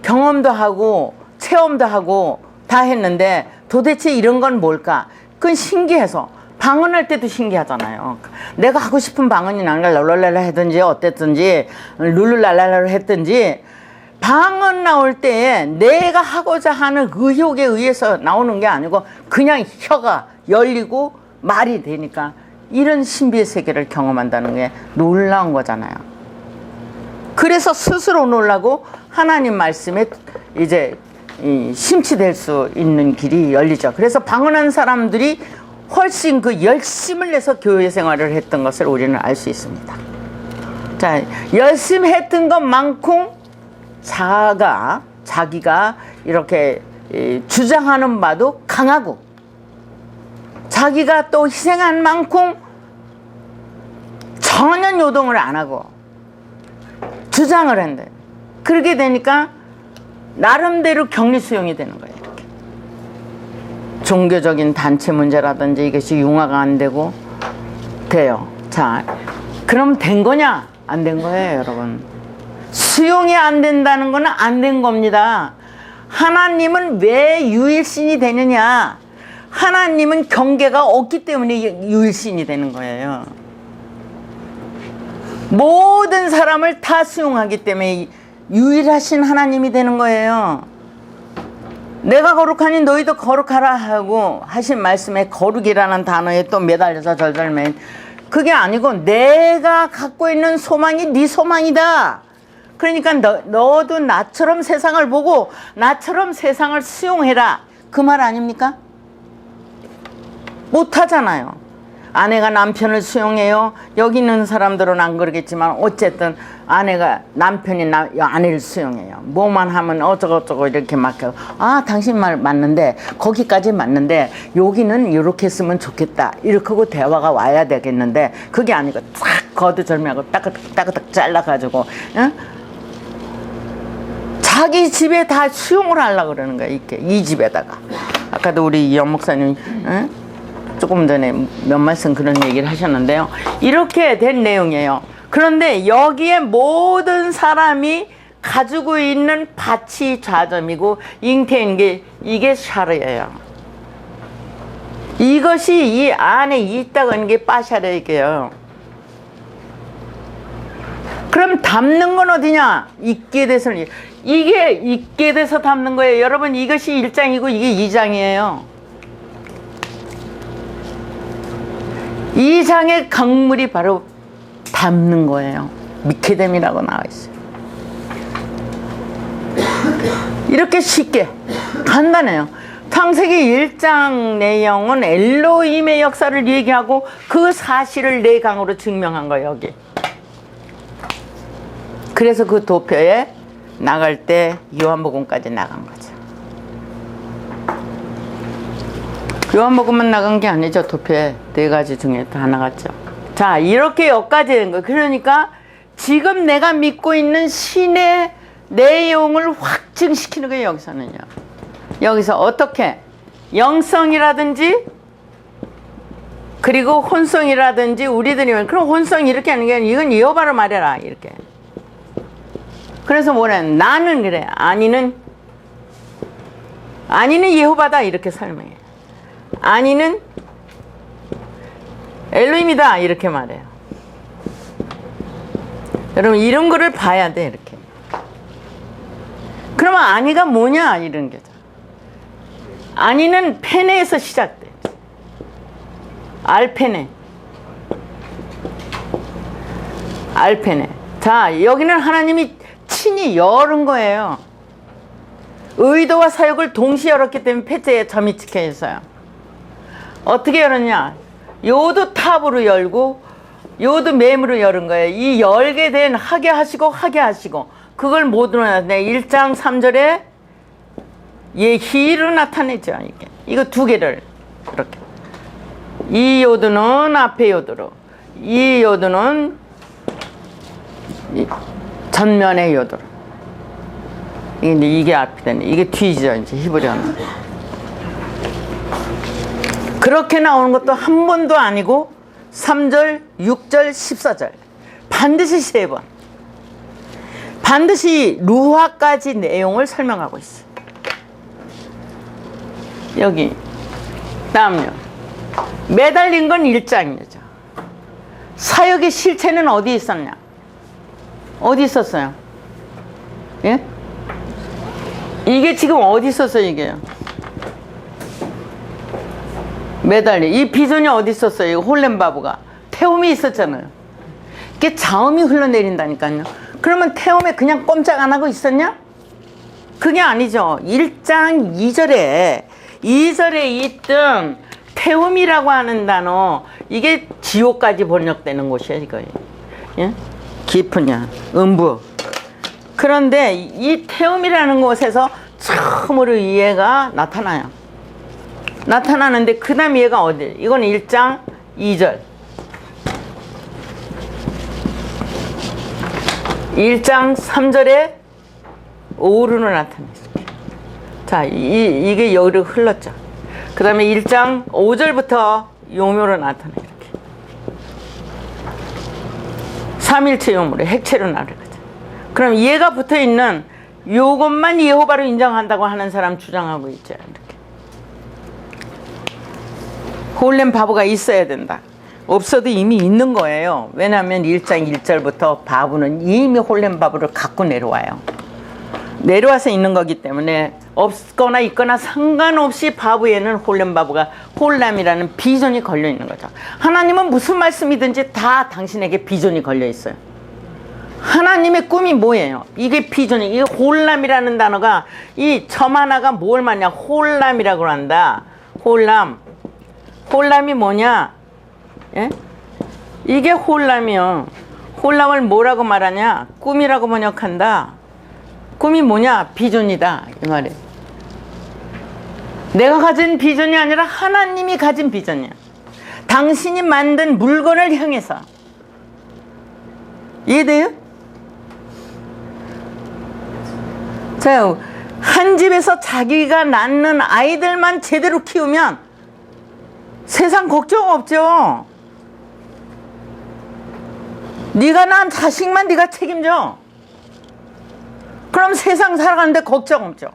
[SPEAKER 1] 경험도 하고 체험도 하고 다 했는데 도대체 이런 건 뭘까? 그건 신기해서 방언할 때도 신기하잖아요. 내가 하고 싶은 방언이 난가 랄랄랄라 했든지 어땠든지 룰루랄랄라 했든지 방언 나올 때에 내가 하고자 하는 의욕에 의해서 나오는 게 아니고 그냥 혀가 열리고 말이 되니까 이런 신비의 세계를 경험한다는 게 놀라운 거잖아요. 그래서 스스로 놀라고 하나님 말씀에 이제 심취될 수 있는 길이 열리죠. 그래서 방언한 사람들이 훨씬 그 열심을 내서 교회 생활을 했던 것을 우리는 알 수 있습니다. 자, 열심히 했던 것만큼 자기가 이렇게 주장하는 바도 강하고 자기가 또 희생한 만큼 전혀 요동을 안 하고 주장을 한대. 그렇게 되니까 나름대로 격리 수용이 되는 거예요. 이렇게. 종교적인 단체 문제라든지 이것이 융화가 안 되고 돼요. 자, 그럼 된 거냐? 안 된 거예요, 여러분. 수용이 안 된다는 거는 안 된 겁니다. 하나님은 왜 유일신이 되느냐? 하나님은 경계가 없기 때문에 유일신이 되는 거예요. 모든 사람을 다 수용하기 때문에 유일하신 하나님이 되는 거예요. 내가 거룩하니 너희도 거룩하라 하고 하신 말씀에 거룩이라는 단어에 또 매달려서 절절맨 그게 아니고 내가 갖고 있는 소망이 네 소망이다. 그러니까 너도 나처럼 세상을 보고 나처럼 세상을 수용해라. 그 말 아닙니까? 못하잖아요. 아내가 남편을 수용해요. 여기 있는 사람들은 안 그러겠지만 어쨌든 아내가 남편이 아내를 수용해요. 뭐만 하면 어쩌고저쩌고 이렇게 막 해요. 아, 당신 말 맞는데 거기까지 맞는데 여기는 이렇게 했으면 좋겠다. 이렇게 하고 대화가 와야 되겠는데 그게 아니고 쫙 거두절미하고 따그닥 잘라가지고 응? 자기 집에 다 수용을 하려고 그러는 거야. 이렇게 이 집에다가 아까도 우리 연 목사님 응? 조금 전에 몇 말씀 그런 얘기를 하셨는데요. 이렇게 된 내용이에요. 그런데 여기에 모든 사람이 가지고 있는 가치 좌점이고 잉태인 게 이게 샤르예요. 이것이 이 안에 있다는 게 빠샤르예요. 그럼 담는 건 어디냐? 있게 돼서는 이게 있게 돼서 담는 거예요. 여러분 이것이 1장이고 이게 2장이에요. 2장의 강물이 바로 담는 거예요. 미케뎀이라고 나와 있어요. 이렇게 쉽게 간단해요. 창세기 1장 내용은 엘로힘의 역사를 얘기하고 그 사실을 4강으로 증명한 거예요. 여기. 그래서 그 도표에 나갈 때 요한복음까지 나간 거죠. 요한복음만 나간 게 아니죠. 도표에 4가지 중에 다 나갔죠. 자, 이렇게 여기까지 된 거예요. 그러니까 지금 내가 믿고 있는 신의 내용을 확증시키는 거예요. 여기서는요. 여기서 어떻게 영성이라든지 그리고 혼성이라든지 우리들이 그럼 혼성이 이렇게 하는 게 아니라 이건 여호와를 말해라 이렇게. 그래서 뭐래? 나는 그래. 아니는 예호바다 이렇게 설명해. 아니는 엘로힘이다 이렇게 말해요. 여러분 이런 거를 봐야 돼 이렇게. 그러면 아니가 뭐냐 이런 게죠. 아니는 페네에서 시작돼. 알페네. 자, 여기는 하나님이 친히 열은 거예요. 의도와 사욕을 동시에 열었기 때문에 폐자에 점이 찍혀 있어요. 어떻게 열었냐? 요도 탑으로 열고 요도 매무로 열은 거예요. 이 열게 된 하게 하시고 그걸 모두 나타내 1장 3절에 예희로 나타내죠. 이거 두 개를 이렇게. 이 요도는 앞에 요도로, 이 요도는 전면의 요도로. 이게 앞이 되네. 이게 뒤죠. 이제 히브리어는. 그렇게 나오는 것도 한 번도 아니고 3절, 6절, 14절 반드시 3번. 반드시 루화까지 내용을 설명하고 있어요. 여기 다음요. 매달린 건 1장이죠. 사역의 실체는 어디 있었냐? 어디 있었어요? 예? 이게 지금 어디 있었어요, 이게요? 매달리. 이 비전이 어디 있었어요? 홀렘바브가. 태움이 있었잖아요. 이게 자음이 흘러내린다니까요. 그러면 태움에 그냥 꼼짝 안 하고 있었냐? 그게 아니죠. 1장 2절에 있던 태움이라고 하는 단어, 이게 지옥까지 번역되는 곳이에요, 이거예요. 예? 깊은 야, 음부. 그런데 이 태움이라는 곳에서 처음으로 얘가 나타나요. 나타나는데 그 다음 얘가 어디? 이건 1장 2절. 1장 3절에 오르로 나타났어요. 자, 이게 여기로 흘렀죠. 그 다음에 1장 5절부터 용묘로 나타나요. 이렇게. 삼일체 용묘로 핵체로 나타나죠. 그럼 얘가 붙어있는 요것만 예호바로 인정한다고 하는 사람 주장하고 있죠. 이렇게. 홀렘 바보가 있어야 된다. 없어도 이미 있는 거예요. 왜냐하면 1장 1절부터 바보는 이미 홀렘 바보를 갖고 내려와요. 내려와서 있는 거기 때문에 없거나 있거나 상관없이 바보에는 홀렘 바보가 홀람이라는 비전이 걸려 있는 거죠. 하나님은 무슨 말씀이든지 다 당신에게 비전이 걸려 있어요. 하나님의 꿈이 뭐예요? 이게 비전이, 이 홀람이라는 단어가 이 점 하나가 뭘 말하냐? 홀람이라고 한다. 홀람이 뭐냐? 예? 이게 홀람이요. 홀람을 뭐라고 말하냐? 꿈이라고 번역한다. 꿈이 뭐냐? 비전이다. 이 말이에요. 내가 가진 비전이 아니라 하나님이 가진 비전이야. 당신이 만든 물건을 향해서. 이해돼요? 자, 한 집에서 자기가 낳는 아이들만 제대로 키우면 세상 걱정 없죠. 네가 낳은 자식만 네가 책임져. 그럼 세상 살아가는데 걱정 없죠.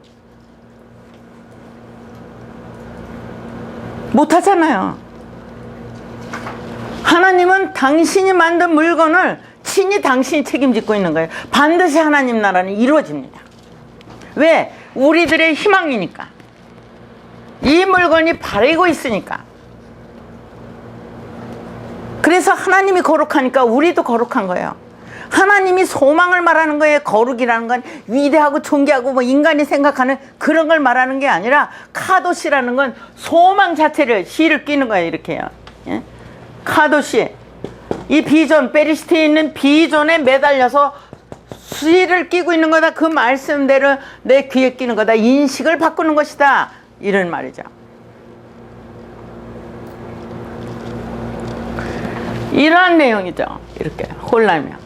[SPEAKER 1] 못하잖아요. 하나님은 당신이 만든 물건을 친히 당신이 책임지고 있는 거예요. 반드시 하나님 나라는 이루어집니다. 왜? 우리들의 희망이니까. 이 물건이 바르고 있으니까. 그래서 하나님이 거룩하니까 우리도 거룩한 거예요. 하나님이 소망을 말하는 거예요. 거룩이라는 건 위대하고 존귀하고 뭐 인간이 생각하는 그런 걸 말하는 게 아니라 카도시라는 건 소망 자체를 시를 끼는 거예요. 이렇게요. 예? 카도시. 이 비전, 페리시티에 있는 비전에 매달려서 시를 끼고 있는 거다. 그 말씀대로 내 귀에 끼는 거다. 인식을 바꾸는 것이다. 이런 말이죠. 이러한 내용이죠. 이렇게 홀라면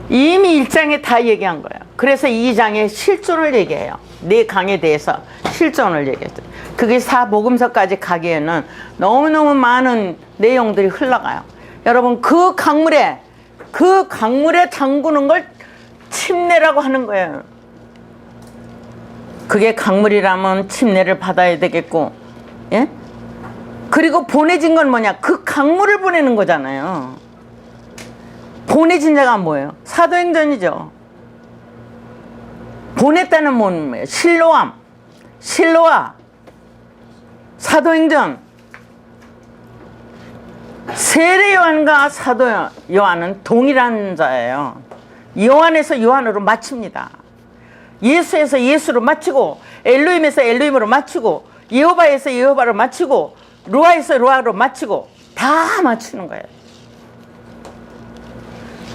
[SPEAKER 1] 이미 1장에 다 얘기한 거예요. 그래서 2장에 실존을 얘기해요. 네 강에 대해서 실존을 얘기했어요. 그게 사복음서까지 가기에는 너무너무 많은 내용들이 흘러가요. 여러분, 그 강물에 담그는 걸 침례라고 하는 거예요. 그게 강물이라면 침례를 받아야 되겠고, 예? 그리고 보내진 건 뭐냐? 그 강물을 보내는 거잖아요. 보내진 자가 뭐예요? 사도행전이죠. 보냈다는 뭐예요? 실로와 사도행전. 세례 요한과 사도 요한은 동일한 자예요. 요한에서 요한으로 맞춥니다. 예수에서 예수로 맞추고, 엘로힘에서 엘로힘으로 맞추고, 여호바에서 여호바로 맞추고, 루아에서 루아로 맞추고, 다 맞추는 거예요.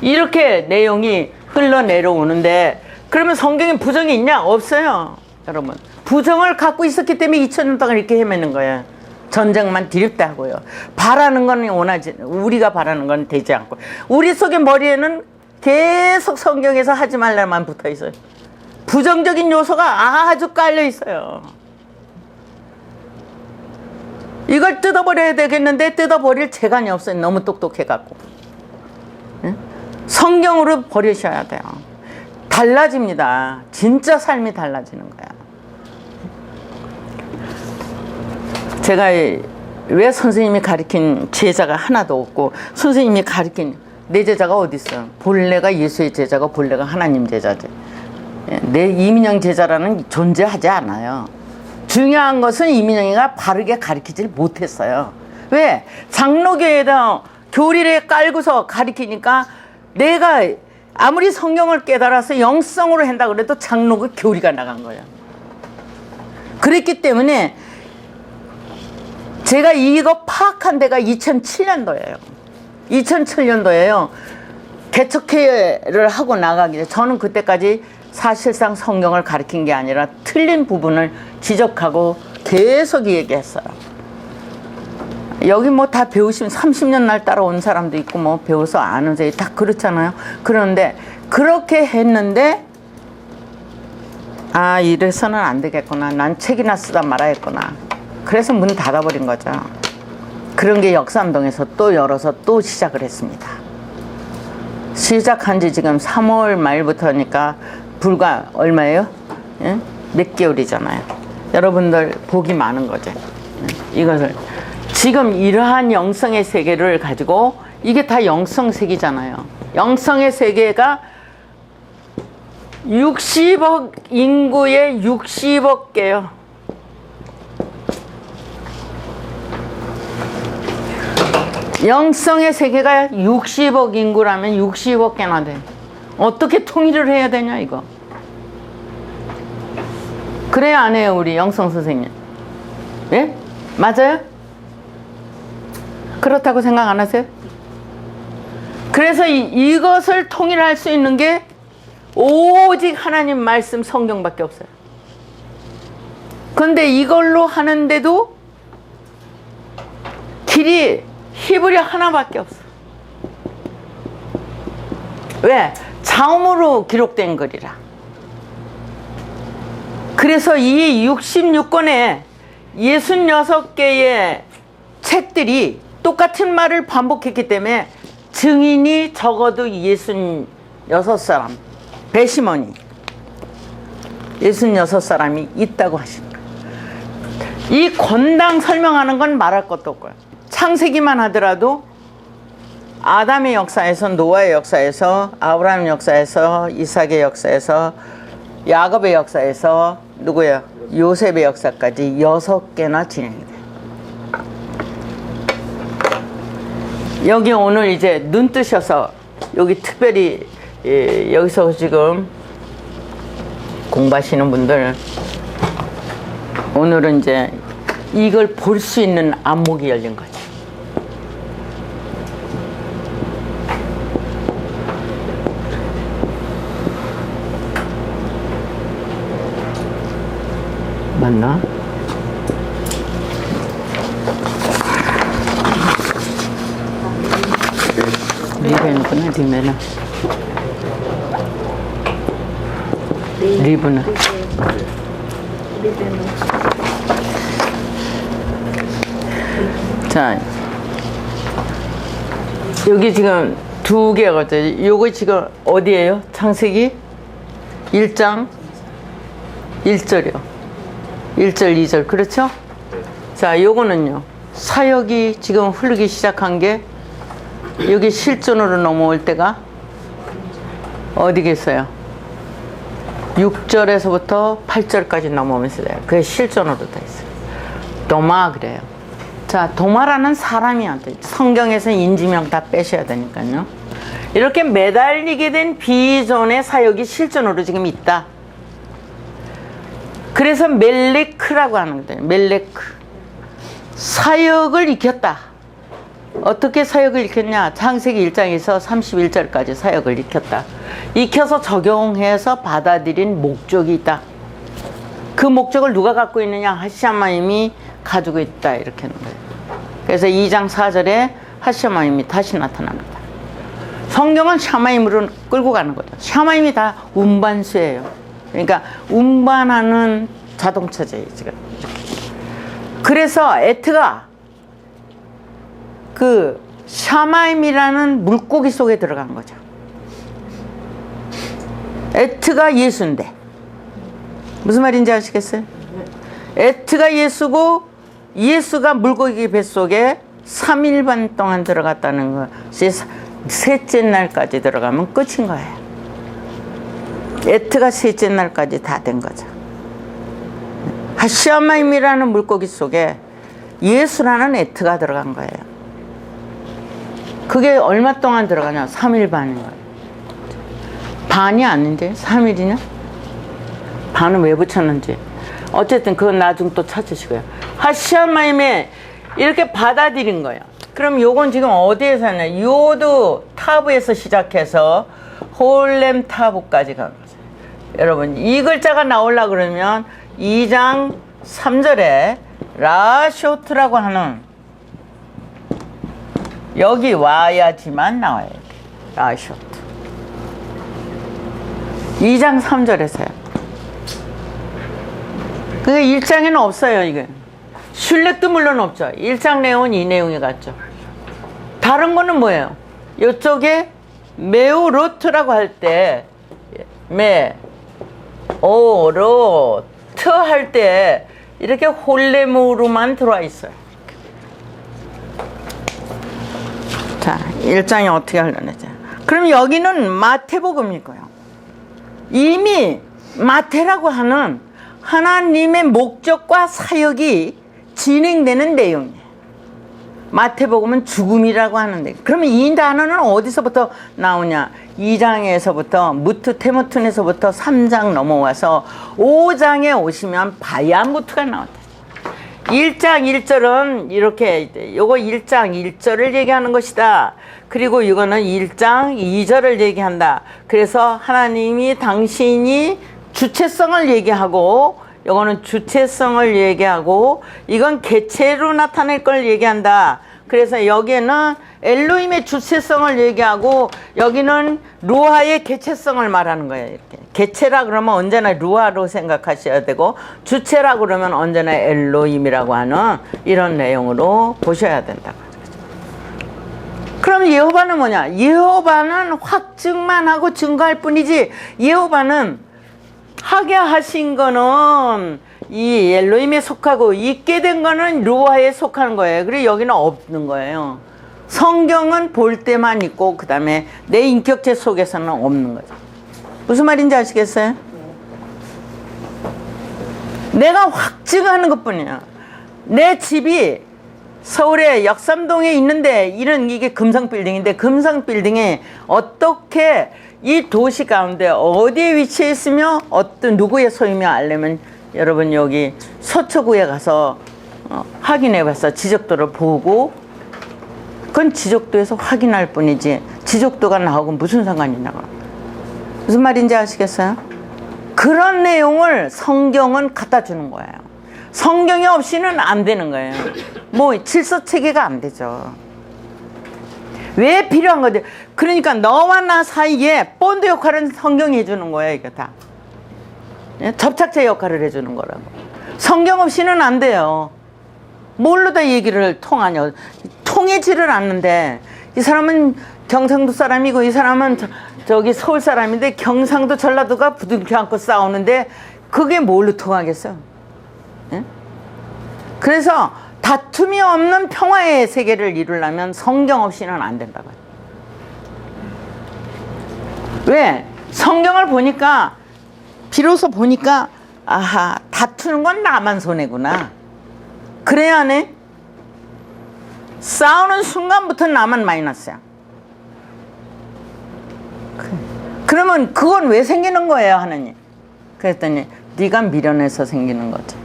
[SPEAKER 1] 이렇게 내용이 흘러내려오는데, 그러면 성경에 부정이 있냐? 없어요. 여러분, 부정을 갖고 있었기 때문에 2000년 동안 이렇게 헤매는 거예요. 전쟁만 드립다 하고요. 바라는 건 원하지, 우리가 바라는 건 되지 않고, 우리 속의 머리에는 계속 성경에서 하지 말라만 붙어 있어요. 부정적인 요소가 아주 깔려 있어요. 이걸 뜯어버려야 되겠는데 뜯어버릴 재간이 없어요. 너무 똑똑해갖고. 응? 성경으로 버리셔야 돼요. 달라집니다. 진짜 삶이 달라지는 거야. 제가 왜 선생님이 가르친 제자가 하나도 없고, 선생님이 가르친 내 제자가 어디 있어요? 본래가 예수의 제자고 본래가 하나님 제자지. 내 이민영 제자라는 존재하지 않아요. 중요한 것은 이민영이가 바르게 가르치질 못했어요. 왜? 장로교에다 교리를 깔고서 가르치니까 내가 아무리 성경을 깨달아서 영성으로 한다 그래도 장로교 교리가 나간 거예요. 그랬기 때문에 제가 이거 파악한 데가 2007년도예요. 2007년도에요. 개척회를 하고 나가기 전에 저는 그때까지 사실상 성경을 가르친 게 아니라 틀린 부분을 지적하고 계속 얘기했어요. 여기 뭐 다 배우시면 30년 날 따라온 사람도 있고 뭐 배워서 아는 사람이 다 그렇잖아요. 그런데 그렇게 했는데 아, 이래서는 안 되겠구나. 난 책이나 쓰다 말아야겠구나. 그래서 문 닫아버린 거죠. 그런 게 역삼동에서 또 열어서 또 시작을 했습니다. 시작한 지 지금 3월 말부터니까 불과 얼마예요? 예? 몇 개월이잖아요. 여러분들 복이 많은 거죠. 이것을 지금 이러한 영성의 세계를 가지고, 이게 다 영성 세계잖아요. 영성의 세계가 60억 인구의 60억 개요. 영성의 세계가 60억 인구라면 60억 개나 돼. 어떻게 통일을 해야 되냐 이거. 그래야 안 해요 우리 영성 선생님. 예? 맞아요? 그렇다고 생각 안 하세요? 그래서 이것을 통일할 수 있는 게 오직 하나님 말씀 성경밖에 없어요. 그런데 이걸로 하는데도 길이 히브리어 하나밖에 없어. 왜? 자음으로 기록된 글이라. 그래서 이 66권의 66개의 책들이 똑같은 말을 반복했기 때문에 증인이 적어도 66사람, 배심원이 66사람이 있다고 하십니다. 이 권당 설명하는 건 말할 것도 없고요. 창세기만 하더라도 아담의 역사에서, 노아의 역사에서, 아브라함 역사에서, 이삭의 역사에서, 야곱의 역사에서, 누구야? 요셉의 역사까지 6개나 진행이 돼요. 여기 오늘 이제 눈 뜨셔서 여기 특별히 여기서 지금 공부하시는 분들, 오늘은 이제 이걸 볼 수 있는 안목이 열린 거지. 맞나? 리브는구나, 리브는. 리브는. 자, 여기 지금 2개거든요. 요거 지금 어디예요? 창세기 1장 1절이요. 1절, 2절. 그렇죠? 자, 요거는요. 사역이 지금 흐르기 시작한 게 여기 실존으로 넘어올 때가 어디겠어요? 6절에서부터 8절까지 넘어오면서 돼요. 그게 실존으로 돼 있어요. 도마 그래요. 자, 도마라는 사람이 안 돼. 성경에서 인지명 다 빼셔야 되니까요. 이렇게 매달리게 된 비전의 사역이 실존으로 지금 있다. 그래서 멜레크라고 하는 거예요. 멜레크. 사역을 익혔다. 어떻게 사역을 익혔냐? 창세기 1장에서 31절까지 사역을 익혔다. 익혀서 적용해서 받아들인 목적이 있다. 그 목적을 누가 갖고 있느냐? 하시마임이 가지고 있다. 이렇게 하는 거예요. 그래서 2장 4절에 하시마임이 다시 나타납니다. 성경은 샤마임으로 끌고 가는 거죠. 샤마임이 다 운반수예요. 그러니까 운반하는 자동차죠, 지금. 그래서 에트가 그 샤마임이라는 물고기 속에 들어간 거죠. 에트가 예수인데 무슨 말인지 아시겠어요? 에트가 예수고 예수가 물고기 뱃속에 3일 반 동안 들어갔다는 것이 셋째 날까지 들어가면 끝인 거예요. 에트가 셋째 날까지 다 된 거죠. 하시마임이라는 물고기 속에 예수라는 에트가 들어간 거예요. 그게 얼마 동안 들어가냐? 3일 반인 거예요. 반이 아닌데 3일이냐? 반은 왜 붙였는지 어쨌든 그건 나중 또 찾으시고요. 하시마임에 이렇게 받아들인 거예요. 그럼 요건 지금 어디에서 하냐? 요도 타브에서 시작해서 홀렘 타브까지 간 거죠. 여러분 이 글자가 나오려고 그러면 2장 3절에 라쇼트라고 하는 여기 와야지만 나와요. 라쇼트 2장 3절에서요. 그게 1장에는 없어요. 이게 슐렉도 물론 없죠. 1장 내용은 이 내용이 같죠. 다른 거는 뭐예요? 이쪽에 메우로트라고 할 때 메오로트 할 때 이렇게 홀레모로만 들어와 있어요. 자, 1장이 어떻게 하려는지. 그럼 여기는 마태복음일 거예요. 이미 마태라고 하는 하나님의 목적과 사역이 진행되는 내용이에요. 마태복음은 죽음이라고 하는데, 그러면 이 단어는 어디서부터 나오냐? 2장에서부터 무트 테모튼에서부터 3장 넘어와서 5장에 오시면 바야무트가 나왔다. 1장 1절은 이렇게 요거 1장 1절을 얘기하는 것이다. 그리고 이거는 1장 2절을 얘기한다. 그래서 하나님이 당신이 주체성을 얘기하고 요거는 주체성을 얘기하고 이건 개체로 나타낼 걸 얘기한다. 그래서 여기에는 엘로힘의 주체성을 얘기하고 여기는 루아의 개체성을 말하는 거예요. 이렇게 개체라 그러면 언제나 루아로 생각하셔야 되고 주체라 그러면 언제나 엘로힘이라고 하는 이런 내용으로 보셔야 된다. 그럼 여호와는 뭐냐? 여호와는 확증만 하고 증거할 뿐이지 여호와는 하게 하신 거는 이 엘로힘에 속하고 있게 된 거는 루아에 속하는 거예요. 그리고 여기는 없는 거예요. 성경은 볼 때만 있고 그 다음에 내 인격체 속에서는 없는 거죠. 무슨 말인지 아시겠어요? 내가 확증하는 것뿐이야. 내 집이 서울의 역삼동에 있는데 이게 금성빌딩인데 금성빌딩에 어떻게 이 도시 가운데 어디에 위치해 있으며 어떤 누구의 소유며 알려면 여러분 여기 서초구에 가서 확인해 봐서 지적도를 보고 그건 지적도에서 확인할 뿐이지 지적도가 나오고 무슨 상관이 있냐고. 무슨 말인지 아시겠어요? 그런 내용을 성경은 갖다 주는 거예요. 성경이 없이는 안 되는 거예요. 뭐 질서체계가 안 되죠. 왜 필요한 거지? 그러니까 너와 나 사이에 본드 역할은 성경이 해주는 거예요. 이거 다 접착제 역할을 해주는 거라고. 성경 없이는 안 돼요. 뭘로 다 얘기를 통하냐? 통하지를 않는데 이 사람은 경상도 사람이고 이 사람은 저기 서울 사람인데 경상도 전라도가 부둥켜 안고 싸우는데 그게 뭘로 통하겠어요? 예? 그래서 다툼이 없는 평화의 세계를 이루려면 성경 없이는 안 된다고요. 왜? 성경을 보니까 비로소 보니까 아하 다투는 건 나만 손해구나. 그래야 하네. 싸우는 순간부터 나만 마이너스야. 그러면 그건 왜 생기는 거예요, 하느님? 그랬더니 네가 미련해서 생기는 거지.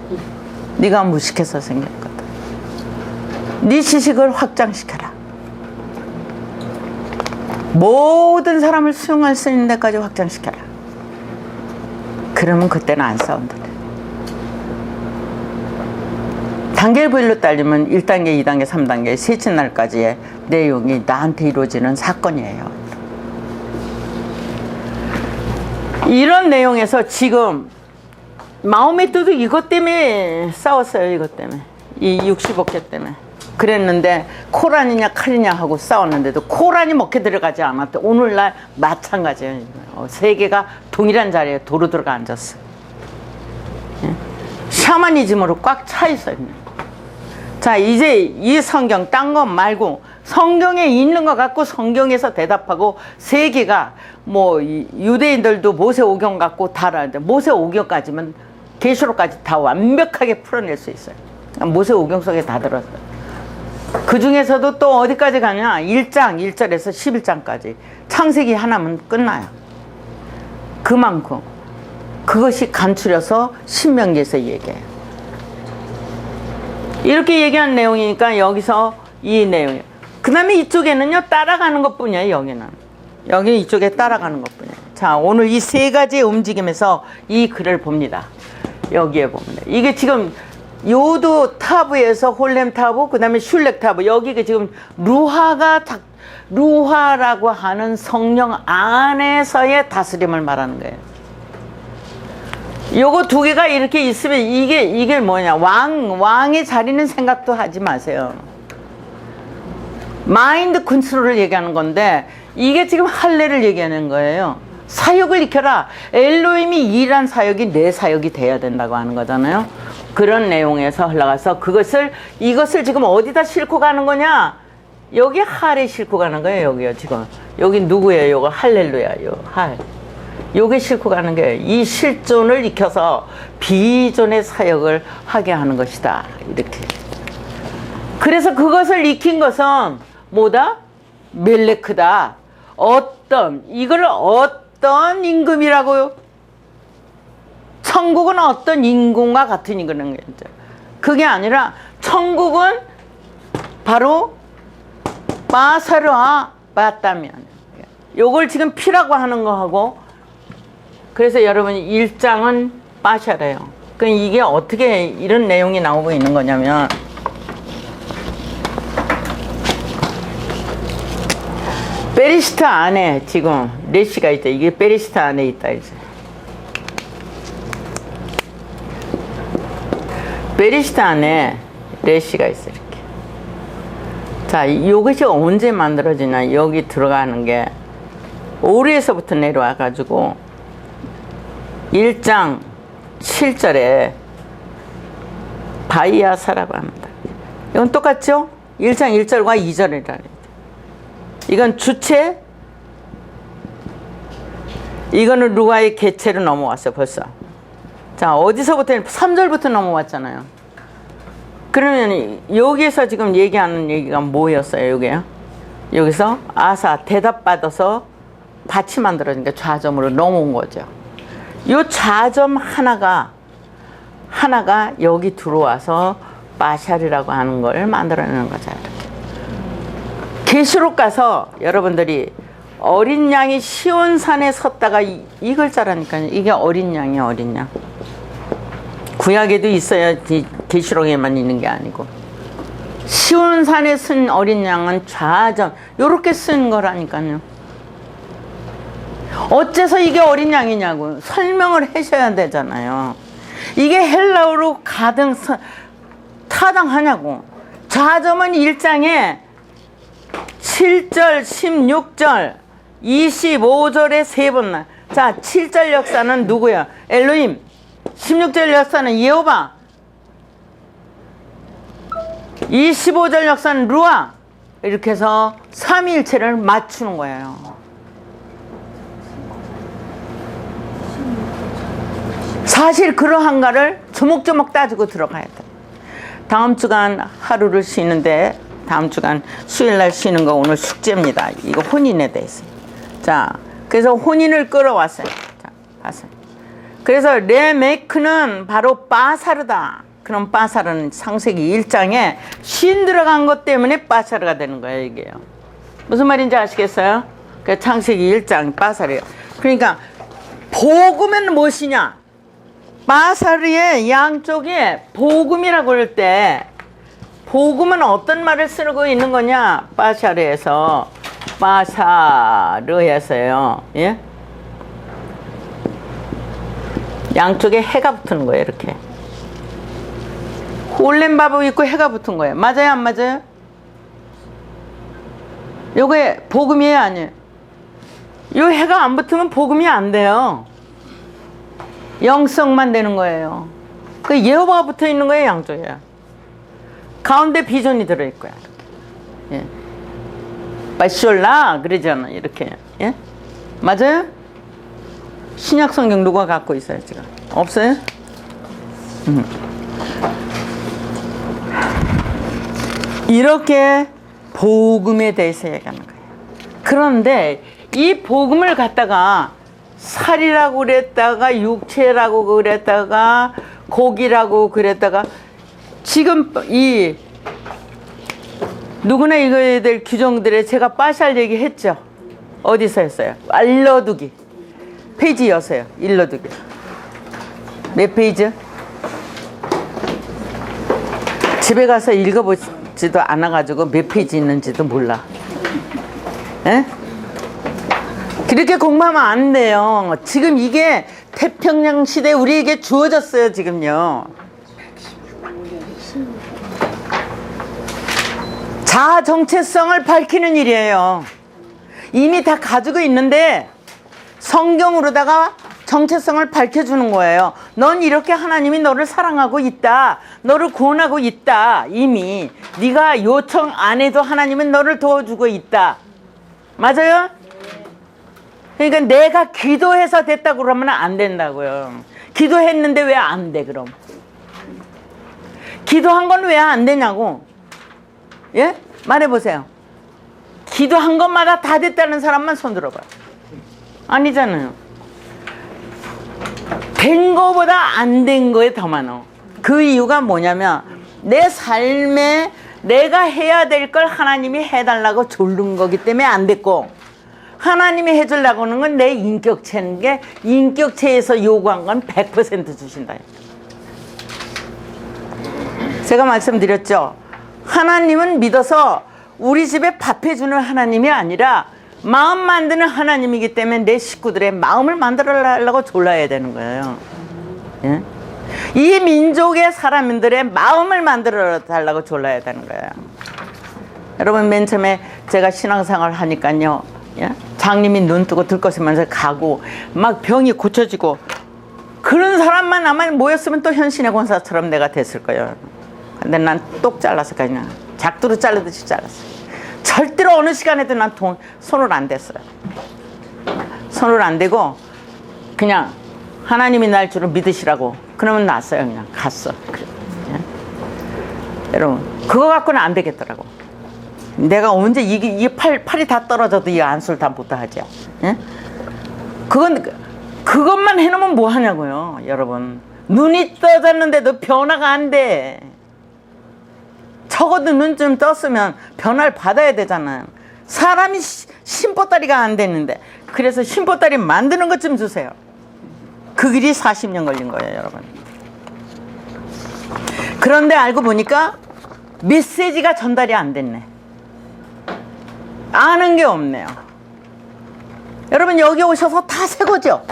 [SPEAKER 1] 네가 무식해서 생기는 거다. 네 지식을 확장시켜라. 모든 사람을 수용할 수 있는 데까지 확장시켜라. 그러면 그때는 안 싸운다. 단계별로 따지면 1단계, 2단계, 3단계, 셋째 날까지의 내용이 나한테 이루어지는 사건이에요. 이런 내용에서 지금 마음의 뜻도 이것 때문에 싸웠어요. 이것 때문에. 이 65개 때문에. 그랬는데 코란이냐 칼이냐 하고 싸웠는데도 코란이 먹혀 들어가지 않았대. 오늘날 마찬가지예요. 세계가 동일한 자리에 도로 들어가 앉았어. 샤머니즘으로 꽉 차 있어요. 자, 이제 이 성경 딴 것 말고 성경에 있는 것 갖고 성경에서 대답하고 세계가 뭐 유대인들도 모세오경 갖고 다 알아는데 모세오경까지만 계시록까지 다 완벽하게 풀어낼 수 있어요. 모세오경 속에 다 들었어요. 그 중에서도 또 어디까지 가냐? 1장 1절에서 11장까지 창세기 하나면 끝나요. 그만큼 그것이 간추려서 신명기에서 얘기해요. 이렇게 얘기한 내용이니까 여기서 이 내용이에요. 그 다음에 이쪽에는요 따라가는 것 뿐이에요. 여기는 이쪽에 따라가는 것 뿐이에요. 자, 오늘 이 세 가지의 움직임에서 이 글을 봅니다. 여기에 봅니다. 이게 지금 요도 타브에서 홀렘 타브, 그 다음에 슐렉 타브, 여기가 지금 루하라고 하는 성령 안에서의 다스림을 말하는 거예요. 요거 두 개가 이렇게 있으면 이게 뭐냐? 왕의 자리는 생각도 하지 마세요. 마인드 컨트롤을 얘기하는 건데 이게 지금 할례를 얘기하는 거예요. 사역을 익혀라. 엘로힘이 일한 사역이 내 사역이 돼야 된다고 하는 거잖아요. 그런 내용에서 흘러가서 이것을 지금 어디다 싣고 가는 거냐? 여기 할에 싣고 가는 거예요. 여기요 지금. 여기 누구예요? 요거 할렐루야요. 할. 요게 싣고 가는 게 이 실존을 익혀서 비존의 사역을 하게 하는 것이다. 이렇게. 그래서 그것을 익힌 것은 뭐다? 멜레크다. 이거를 어떤 임금이라고요? 천국은 어떤 임금과 같은 임금인 거죠. 그게 아니라 천국은 바로 마사르와 바따면. 요걸 지금 피라고 하는 거하고 그래서 여러분 1장은 빠샤래요. 그럼 이게 어떻게 이런 내용이 나오고 있는 거냐면 베리시타 안에 지금 레시가 있다. 이게 베리시타 안에 있다 이제. 베리시타 안에 레시가 있어 이렇게. 자, 이것이 언제 만들어지냐? 여기 들어가는 게 오리에서부터 내려와 가지고 1장 7절에 바이아사라고 합니다. 이건 똑같죠? 1장 1절과 2절이라. 이건 주체, 이거는 루아의 개체로 넘어왔어요 벌써. 자, 어디서부터 3절부터 넘어왔잖아요. 그러면 여기에서 지금 얘기하는 얘기가 뭐였어요? 여기서 아사 대답받아서 밭이 만들어지니까 좌점으로 넘어온 거죠. 요 좌점 하나가 여기 들어와서 마샬이라고 하는 걸 만들어내는 거죠. 이렇게. 계시록 가서 여러분들이 어린 양이 시온산에 섰다가 이 글자라니까요. 이게 어린 양이에요. 어린 양. 구약에도 있어야 계시록에만 있는 게 아니고 시온산에 쓴 어린 양은 좌점 요렇게 쓴 거라니까요. 어째서 이게 어린 양이냐고 설명을 하셔야 되잖아요. 이게 헬라어로 가등 타당하냐고. 좌점은 1장에 7절, 16절, 25절에 3번. 자, 7절 역사는 누구야? 엘로힘. 16절 역사는 여호와. 25절 역사는 루아. 이렇게 해서 삼위일체를 맞추는 거예요. 사실 그러한가를 조목조목 따지고 들어가야 돼. 다음 주간 하루를 쉬는데 다음 주간 수요일날 쉬는 거 오늘 숙제입니다. 이거 혼인에 대해서. 자, 그래서 혼인을 끌어왔어요. 자, 봤어요. 그래서 레메크는 바로 바사르다. 그럼 바사르는 창세기 1장에 신 들어간 것 때문에 바사르가 되는 거예요, 이게요. 무슨 말인지 아시겠어요? 그 창세기 1장 바사르예요. 그러니까 복음은 무엇이냐? 바사르의 양쪽에 복음이라고 할 때 복음은 어떤 말을 쓰고 있는 거냐? 바사르에서요. 예? 양쪽에 해가 붙는 거예요, 이렇게. 홀렘바보 있고 해가 붙은 거예요. 맞아요, 안 맞아요? 요게 복음이에요, 아니에요? 요 해가 안 붙으면 복음이 안 돼요. 영성만 되는 거예요. 그 예호바가 붙어 있는 거예요, 양쪽에. 가운데 비전이 들어있고요. 예. 바쇼라 그러잖아, 이렇게. 예? 맞아요? 신약 성경 누가 갖고 있어요, 지금? 없어요? 이렇게 복음에 대해서 얘기하는 거예요. 그런데 이 복음을 갖다가 살이라고 그랬다가 육체라고 그랬다가 고기라고 그랬다가 지금 이 누구나 읽어야 될 규정들에 제가 빠샬 얘기했죠. 어디서 했어요? 일러두기. 페이지 여세요. 일러두기. 몇 페이지? 집에 가서 읽어보지도 않아가지고 몇 페이지 있는지도 몰라. 에? 그렇게 공부하면 안 돼요. 지금 이게 태평양 시대 우리에게 주어졌어요, 지금요. 자아 정체성을 밝히는 일이에요. 이미 다 가지고 있는데 성경으로다가 정체성을 밝혀주는 거예요. 넌 이렇게 하나님이 너를 사랑하고 있다. 너를 구원하고 있다. 이미 네가 요청 안 해도 하나님은 너를 도와주고 있다. 맞아요? 그러니까 내가 기도해서 됐다고 그러면 안 된다고요. 기도했는데 왜 안 돼, 그럼? 기도한 건 왜 안 되냐고. 예? 말해보세요. 기도한 것마다 다 됐다는 사람만 손 들어봐요. 아니잖아요. 된 거보다 안 된 거에 더 많아. 그 이유가 뭐냐면 내 삶에 내가 해야 될 걸 하나님이 해달라고 조른 거기 때문에 안 됐고, 하나님이 해주려고 하는 건 내 인격체인 게 인격체에서 요구한 건 100% 주신다. 제가 말씀드렸죠. 하나님은 믿어서 우리 집에 밥 해주는 하나님이 아니라 마음 만드는 하나님이기 때문에 내 식구들의 마음을 만들어달라고 졸라야 되는 거예요. 예? 이 민족의 사람들의 마음을 만들어달라고 졸라야 되는 거예요. 여러분, 맨 처음에 제가 신앙생활 하니까요, 예? 장님이 눈 뜨고 들것이면서 가고 막 병이 고쳐지고 그런 사람만 아마 모였으면 또 현신의 권사처럼 내가 됐을 거예요. 근데 난 똑 잘라서 그냥 작두로 자르듯이 잘랐어요. 절대로 어느 시간에도 난 손을 안 댔어요. 손을 안 대고 그냥 하나님이 날 줄을 믿으시라고. 그러면 났어요. 그냥 갔어. 예? 여러분, 그거 갖고는 안 되겠더라고. 내가 언제 이게 팔이 다 떨어져도 이 안수를 다 못하죠. 예? 그것만 해놓으면 뭐 하냐고요, 여러분. 눈이 떠졌는데도 변화가 안 돼. 적어도 눈 좀 떴으면 변화를 받아야 되잖아요. 사람이 심보다리가 안 되는데, 그래서 심보다리 만드는 것 좀 주세요. 그 길이 40년 걸린 거예요, 여러분. 그런데 알고 보니까 메시지가 전달이 안 됐네. 아는 게 없네요. 여러분, 여기 오셔서 다 새거죠?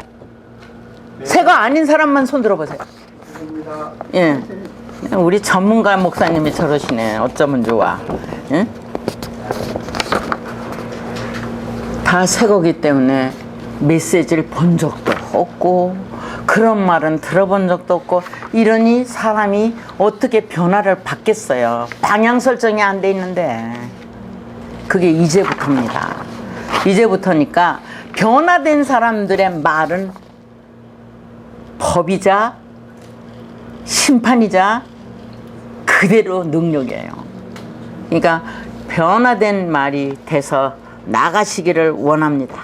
[SPEAKER 1] 네. 새거 아닌 사람만 손 들어보세요. 예. 우리 전문가 목사님이 저러시네. 어쩌면 좋아. 예? 다 새거기 때문에 메시지를 본 적도 없고 그런 말은 들어본 적도 없고, 이러니 사람이 어떻게 변화를 받겠어요. 방향 설정이 안 돼 있는데. 그게 이제부터입니다. 이제부터니까 변화된 사람들의 말은 법이자 심판이자 그대로 능력이에요. 그러니까 변화된 말이 돼서 나가시기를 원합니다.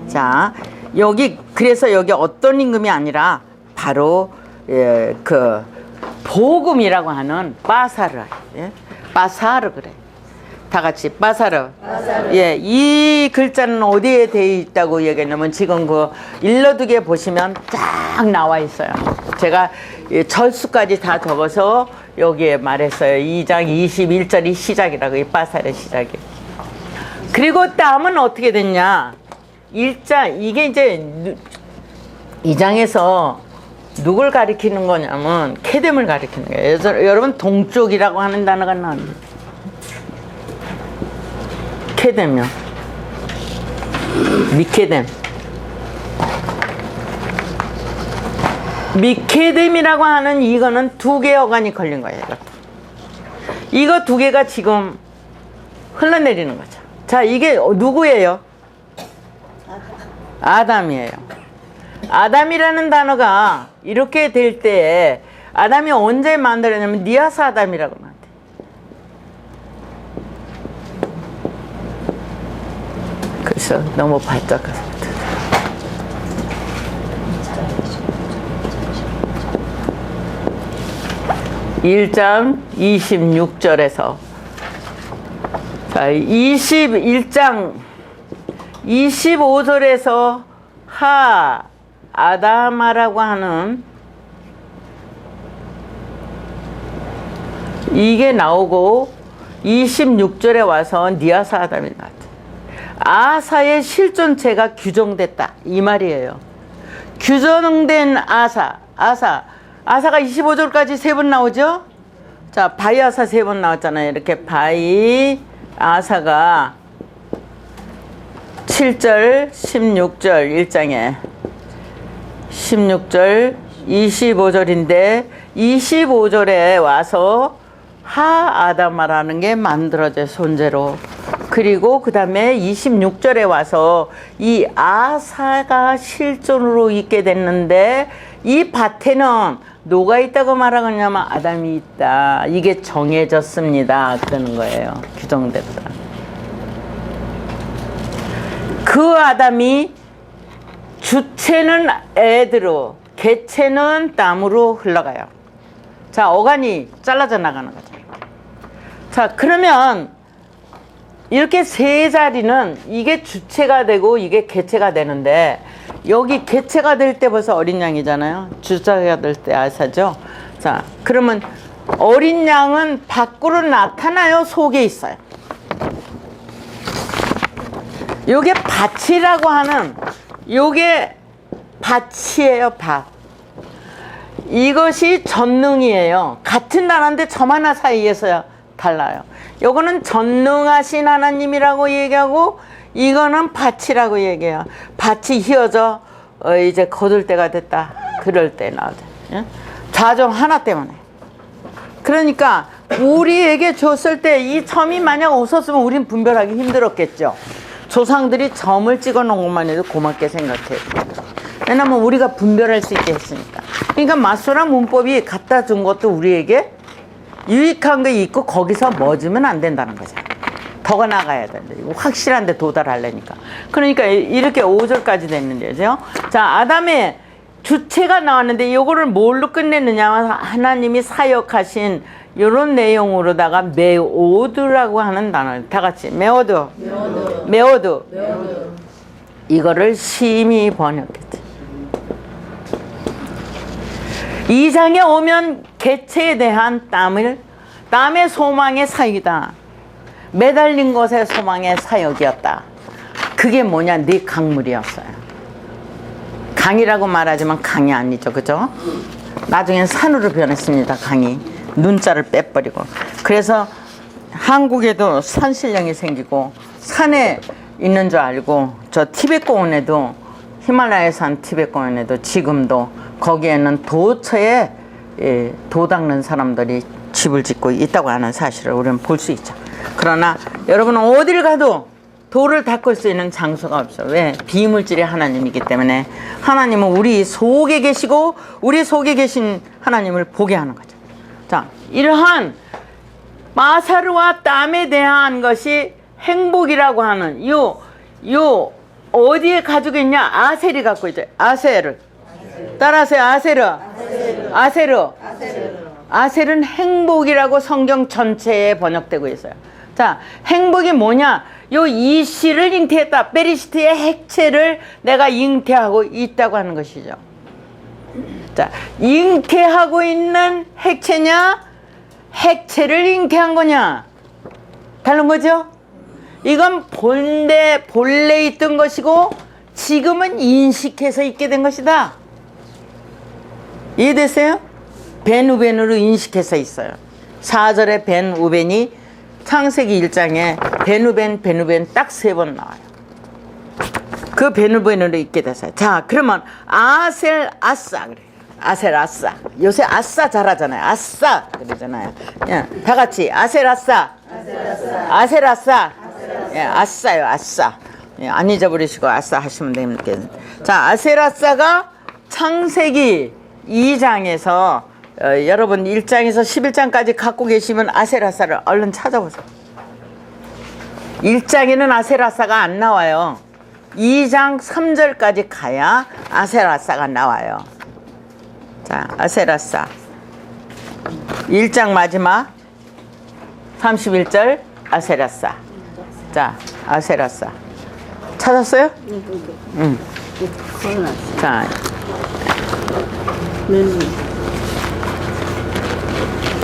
[SPEAKER 1] 자, 여기 그래서 여기 어떤 임금이 아니라 바로 그 보금이라고 하는 바사르, 바사르 그래. 다 같이 바사르. 예, 이 글자는 어디에 되어 있다고 얘기했냐면 지금 그 일러두개 보시면 쫙 나와 있어요. 제가 절수까지 다 적어서 여기에 말했어요. 2장 21절이 시작이라고, 이 바사르 시작이. 그리고 다음은 어떻게 됐냐? 1장, 이게 이제 2장에서 누굴 가리키는 거냐면 케뎀을 가리키는 거예요. 여러분 동쪽이라고 하는 단어가 나옵니다. 케뎀이요. 미케뎀. 미케뎀이라고 하는 이거는 두 개의 어간이 걸린 거예요. 이거 두 개가 지금 흘러내리는 거죠. 자, 이게 누구예요? 아담이에요. 아담이라는 단어가 이렇게 될 때에 아담이 언제 만들었냐면 니아스 아담이라고 만들어요. 그래서 너무 바짝 가서 1장 26절에서 자, 21장 25절에서 하 아다마라고 하는 이게 나오고 26절에 와서 니아스 아담이 나왔죠. 아사의 실존체가 규정됐다 이 말이에요. 규정된 아사가 25절까지 세 번 나오죠. 자, 바이 아사 세 번 나왔잖아요. 이렇게 바이 아사가 7절 16절 1장에 16절 25절인데 25절에 와서 하 아다마라는 게 만들어져 손재로. 그리고 그 다음에 26절에 와서 이 아사가 실존으로 있게 됐는데 이 밭에는 누가 있다고 말하냐면 아담이 있다. 이게 정해졌습니다. 그러는 거예요. 규정됐다. 그 아담이 주체는 애드로, 개체는 땀으로 흘러가요. 자, 어간이 잘라져 나가는 거죠. 자, 그러면 이렇게 세 자리는 이게 주체가 되고 이게 개체가 되는데 여기 개체가 될 때 벌써 어린 양이잖아요. 주체가 될 때 아사죠. 자, 그러면 어린 양은 밖으로 나타나요? 속에 있어요? 요게 밭이라고 하는 요게 밭이에요. 밭. 이것이 전능이에요. 같은 단어인데 점 하나 사이에서 달라요. 요거는 전능하신 하나님이라고 얘기하고 이거는 밭이라고 얘기해요. 밭이 휘어져 이제 거둘 때가 됐다. 그럴 때 나오죠. 예? 좌정 하나 때문에. 그러니까 우리에게 줬을 때 이 점이 만약 없었으면 우린 분별하기 힘들었겠죠. 조상들이 점을 찍어 놓은 것만 해도 고맙게 생각해요. 왜냐면 우리가 분별할 수 있게 했으니까. 그러니까 마소라 문법이 갖다 준 것도 우리에게 유익한 게 있고 거기서 멎으면 안 된다는 거죠. 더 나가야 된다. 확실한 데 도달하려니까. 그러니까 이렇게 5절까지 됐는데요. 자, 아담의 주체가 나왔는데 이거를 뭘로 끝냈느냐 하면 하나님이 사역하신 이런 내용으로다가 메오드라고 하는 단어. 다 같이 메오드. 이거를 심히 번역했지. 2장에 오면 개체에 대한 땀의 소망의 사역이다. 매달린 것의 소망의 사역이었다. 그게 뭐냐? 네 강물이었어요. 강이라고 말하지만 강이 아니죠. 그죠? 나중엔 산으로 변했습니다. 강이. 눈자를 빼버리고. 그래서 한국에도 산신령이 생기고 산에 있는 줄 알고 저 티베트 공원에도 히말라야 산 티베트 공원에도 지금도 거기에는 도처에 도 닦는 사람들이 집을 짓고 있다고 하는 사실을 우리는 볼 수 있죠. 그러나 여러분은 어딜 가도 도를 닦을 수 있는 장소가 없어요. 왜? 비물질이 하나님이기 때문에 하나님은 우리 속에 계시고 우리 속에 계신 하나님을 보게 하는 거죠. 자, 이러한 마사르와 땀에 대한 것이 행복이라고 하는 요 어디에 가지고 있냐? 아셀이 갖고 있죠. 아셀을. 따라하세요. 아셀은 행복이라고 성경 전체에 번역되고 있어요. 자, 행복이 뭐냐? 요 이씨를 잉태했다. 베리시트의 핵체를 내가 잉태하고 있다고 하는 것이죠. 자, 잉태하고 있는 핵체냐? 핵체를 잉태한 거냐? 다른 거죠? 이건 본래 있던 것이고 지금은 인식해서 있게 된 것이다. 이해됐어요? 벤우벤으로 인식해서 있어요. 4절에 벤우벤이 창세기 1장에 베누벤 딱 3번 나와요. 그 베누벤으로 있게 됐어요. 자, 그러면 아셀 아싸 그래요. 아셀 아싸. 요새 아싸 잘하잖아요. 아싸 그러잖아요. 야, 다 같이 아셀 아싸. 아셀 아싸. 예, 아싸요. 아싸. 예, 안 잊어버리시고 아싸 하시면 됩니다. 자, 아셀 아싸가 창세기 2장에서 여러분 1장에서 11장까지 갖고 계시면 아셀아싸를 얼른 찾아보세요. 1장에는 아셀아싸가 안 나와요. 2장 3절까지 가야 아셀아싸가 나와요. 자, 아셀아싸 1장 마지막 31절 아셀아싸. 자, 아셀아싸 찾았어요? 응. 자,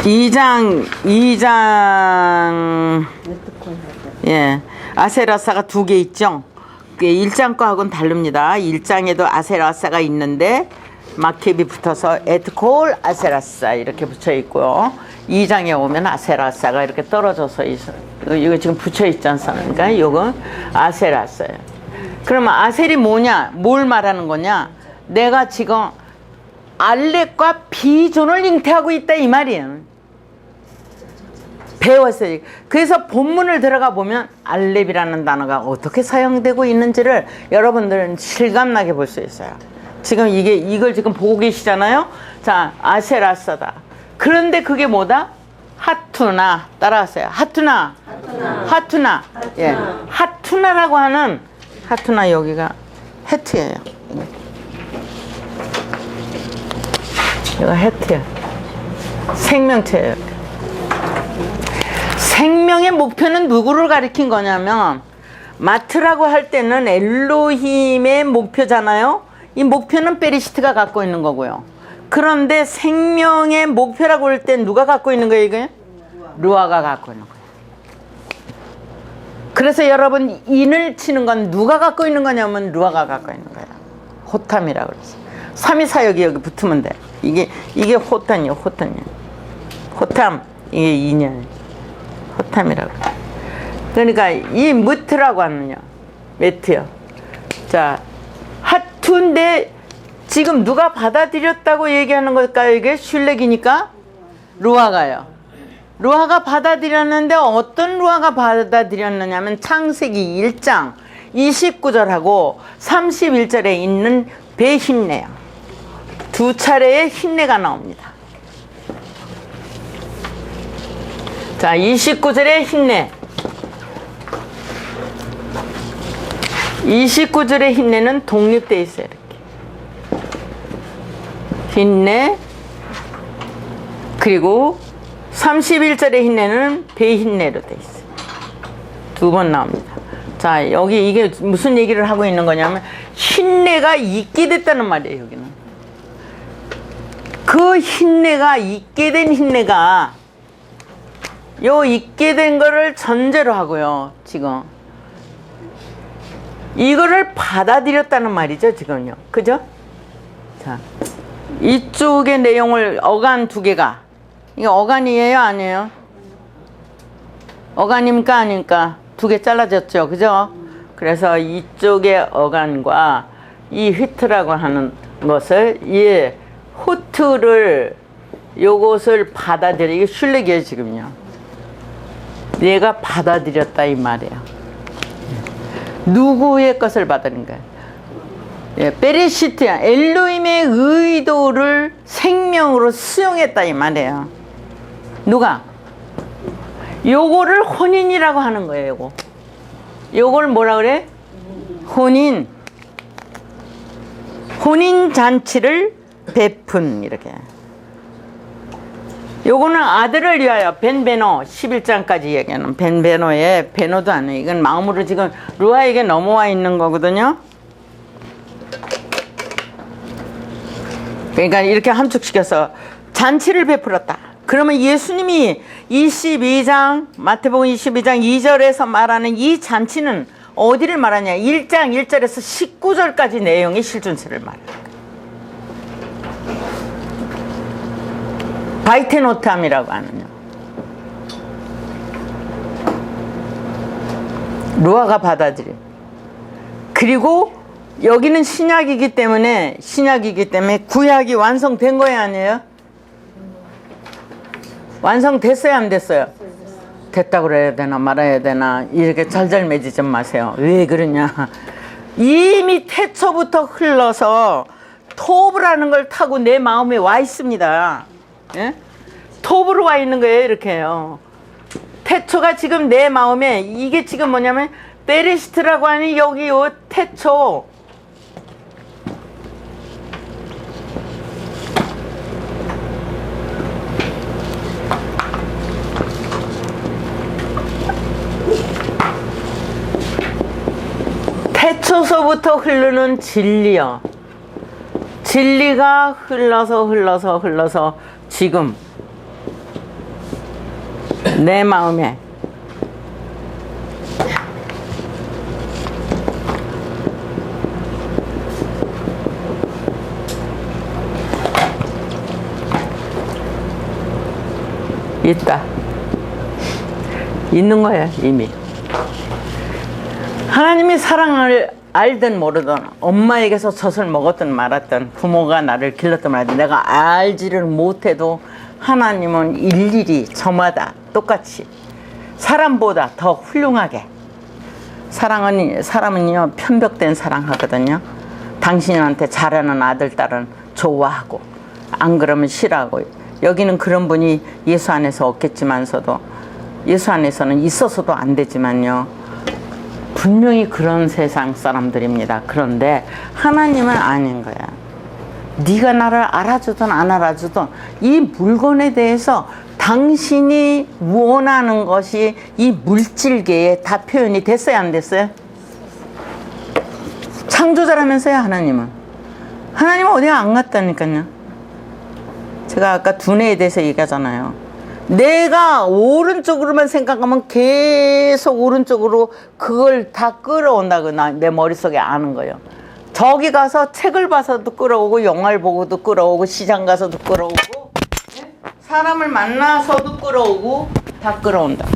[SPEAKER 1] 2장 예, 아셀아싸가 2개 있죠. 1장 거하고는 다릅니다. 1장에도 아셀아싸가 있는데 마켓이 붙어서 에트콜 아셀아싸 이렇게 붙여 있고요. 2장에 오면 아셀아싸가 이렇게 떨어져서 있어요. 이거 지금 붙여 있지 않습니까? 이거 아셀아싸예요. 그러면 아셀이 뭐냐? 뭘 말하는 거냐? 내가 지금 알렙과 비존을 잉태하고 있다 이 말이에요. 배웠어요. 그래서 본문을 들어가 보면 알렙이라는 단어가 어떻게 사용되고 있는지를 여러분들은 실감나게 볼 수 있어요. 지금 이걸 지금 보고 계시잖아요. 자, 아셀아싸다. 그런데 그게 뭐다? 하투나. 따라하세요. 하투나. 예, 하투나라고 하는 하투나 여기가 헤트예요. 이거 헤트예요. 생명체예요. 생명의 목표는 누구를 가리킨 거냐면 마트라고 할 때는 엘로힘의 목표잖아요. 이 목표는 베리시트가 갖고 있는 거고요. 그런데 생명의 목표라고 할 때 누가 갖고 있는 거예요? 이게? 루아가 갖고 있는 거예요. 그래서 여러분 인을 치는 건 누가 갖고 있는 거냐면 루아가 갖고 있는 거예요. 호탐이라고 그랬어요. 3위사역이 여기 붙으면 돼. 이게 호탐이요. 호탐 이게 인연. 호탐이라고. 그러니까 이 무트라고 하느냐. 매트요. 자, 하투인데 지금 누가 받아들였다고 얘기하는 걸까요? 이게 슐렉이니까 루아가요. 루아가 받아들였는데 어떤 루아가 받아들였느냐면 창세기 1장 29절하고 31절에 있는 배흰내요. 2차례의 흰내가 나옵니다. 자, 29절의 흰내. 29절의 흰내는 독립되어 있어요. 이렇게. 흰내. 그리고 31절의 흰내는 배흰내로 되어 있어요. 2번 나옵니다. 자, 여기 이게 무슨 얘기를 하고 있는 거냐면 흰내가 있게 됐다는 말이에요. 여기는. 그 흰내가 있게 된 흰내가 요 있게 된 거를 전제로 하고요. 지금 이거를 받아들였다는 말이죠. 지금요. 그죠? 자, 이쪽의 내용을 어간 2개가 이게 어간이에요? 아니에요? 어간입니까? 아닙니까? 2개 잘라졌죠. 그죠? 그래서 이쪽의 어간과 이 휘트라고 하는 것을 이 후트를 요것을 받아들여. 이게 슐렉이에요. 지금요. 얘가 받아들였다 이 말이에요. 누구의 것을 받아들인 거예요? 예, 베리시트야. 엘로힘의 의도를 생명으로 수용했다 이 말이에요. 누가? 요거를 혼인이라고 하는 거예요. 요걸 뭐라 그래? 혼인 잔치를 베푼. 이렇게. 요거는 아들을 위하여 벤베노 11장까지 얘기하는 벤베노의 베노도 아니에요. 이건 마음으로 지금 루아에게 넘어와 있는 거거든요. 그러니까 이렇게 함축시켜서 잔치를 베풀었다. 그러면 예수님이 22장 마태복음 22장 2절에서 말하는 이 잔치는 어디를 말하냐? 1장 1절에서 19절까지 내용의 실존체를 말해요. 바이테노탐이라고 하는요. 루아가 받아들여. 그리고 여기는 신약이기 때문에 구약이 완성된 거야 아니에요? 완성됐어요 안 됐어요? 됐다고 그래야 되나 말아야 되나 이렇게 잘매지 좀 마세요. 왜 그러냐? 이미 태초부터 흘러서 토브라는 걸 타고 내 마음에 와 있습니다. 예? 톱으로 와 있는 거예요. 이렇게요. 태초가 지금 내 마음에 이게 지금 뭐냐면 베레시트라고 하는 여기 요 태초 태초서부터 흐르는 진리요. 진리가 흘러서 지금 내 마음에 있는 거야 이미. 하나님이 사랑을 알든 모르든 엄마에게서 젖을 먹었든 말았든 부모가 나를 길렀든 말았든 내가 알지를 못해도 하나님은 일일이 저마다 똑같이 사람보다 더 훌륭하게 사람은요 편벽된 사랑하거든요. 당신한테 잘하는 아들 딸은 좋아하고 안 그러면 싫어하고 여기는 그런 분이 예수 안에서 없겠지만서도 예수 안에서는 있어서도 안 되지만요 분명히 그런 세상 사람들입니다. 그런데 하나님은 아닌 거야. 네가 나를 알아주든 안 알아주든 이 물건에 대해서 당신이 원하는 것이 이 물질계에 다 표현이 됐어요 안 됐어요? 창조자라면서요 하나님은. 하나님은 어디 안 갔다니까요. 제가 아까 두뇌에 대해서 얘기하잖아요. 내가 오른쪽으로만 생각하면 계속 오른쪽으로 그걸 다 끌어온다고 내 머릿속에 아는 거예요. 저기 가서 책을 봐서도 끌어오고 영화를 보고도 끌어오고 시장 가서도 끌어오고 사람을 만나서도 끌어오고 다 끌어온다.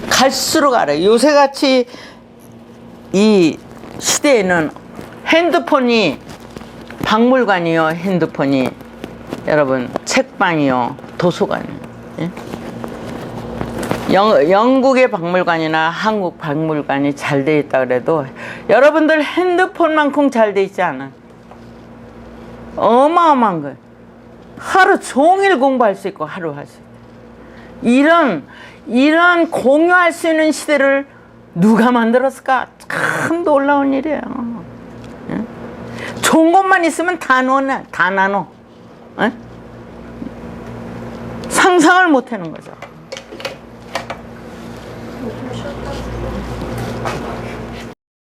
[SPEAKER 1] 갈수록 알아요. 요새같이 이 시대에는 핸드폰이 박물관이요. 핸드폰이 여러분 책방이요. 도서관이요. 예? 영국의 박물관이나 한국 박물관이 잘 돼 있다 그래도 여러분들 핸드폰만큼 잘 돼 있지 않아. 어마어마한 거예요. 하루 종일 공부할 수 있고 하루 할 수 있고 이런 공유할 수 있는 시대를 누가 만들었을까? 참 놀라운 일이에요. 예? 좋은 것만 있으면 다 나눠. 예? 상상을 못 하는 거죠.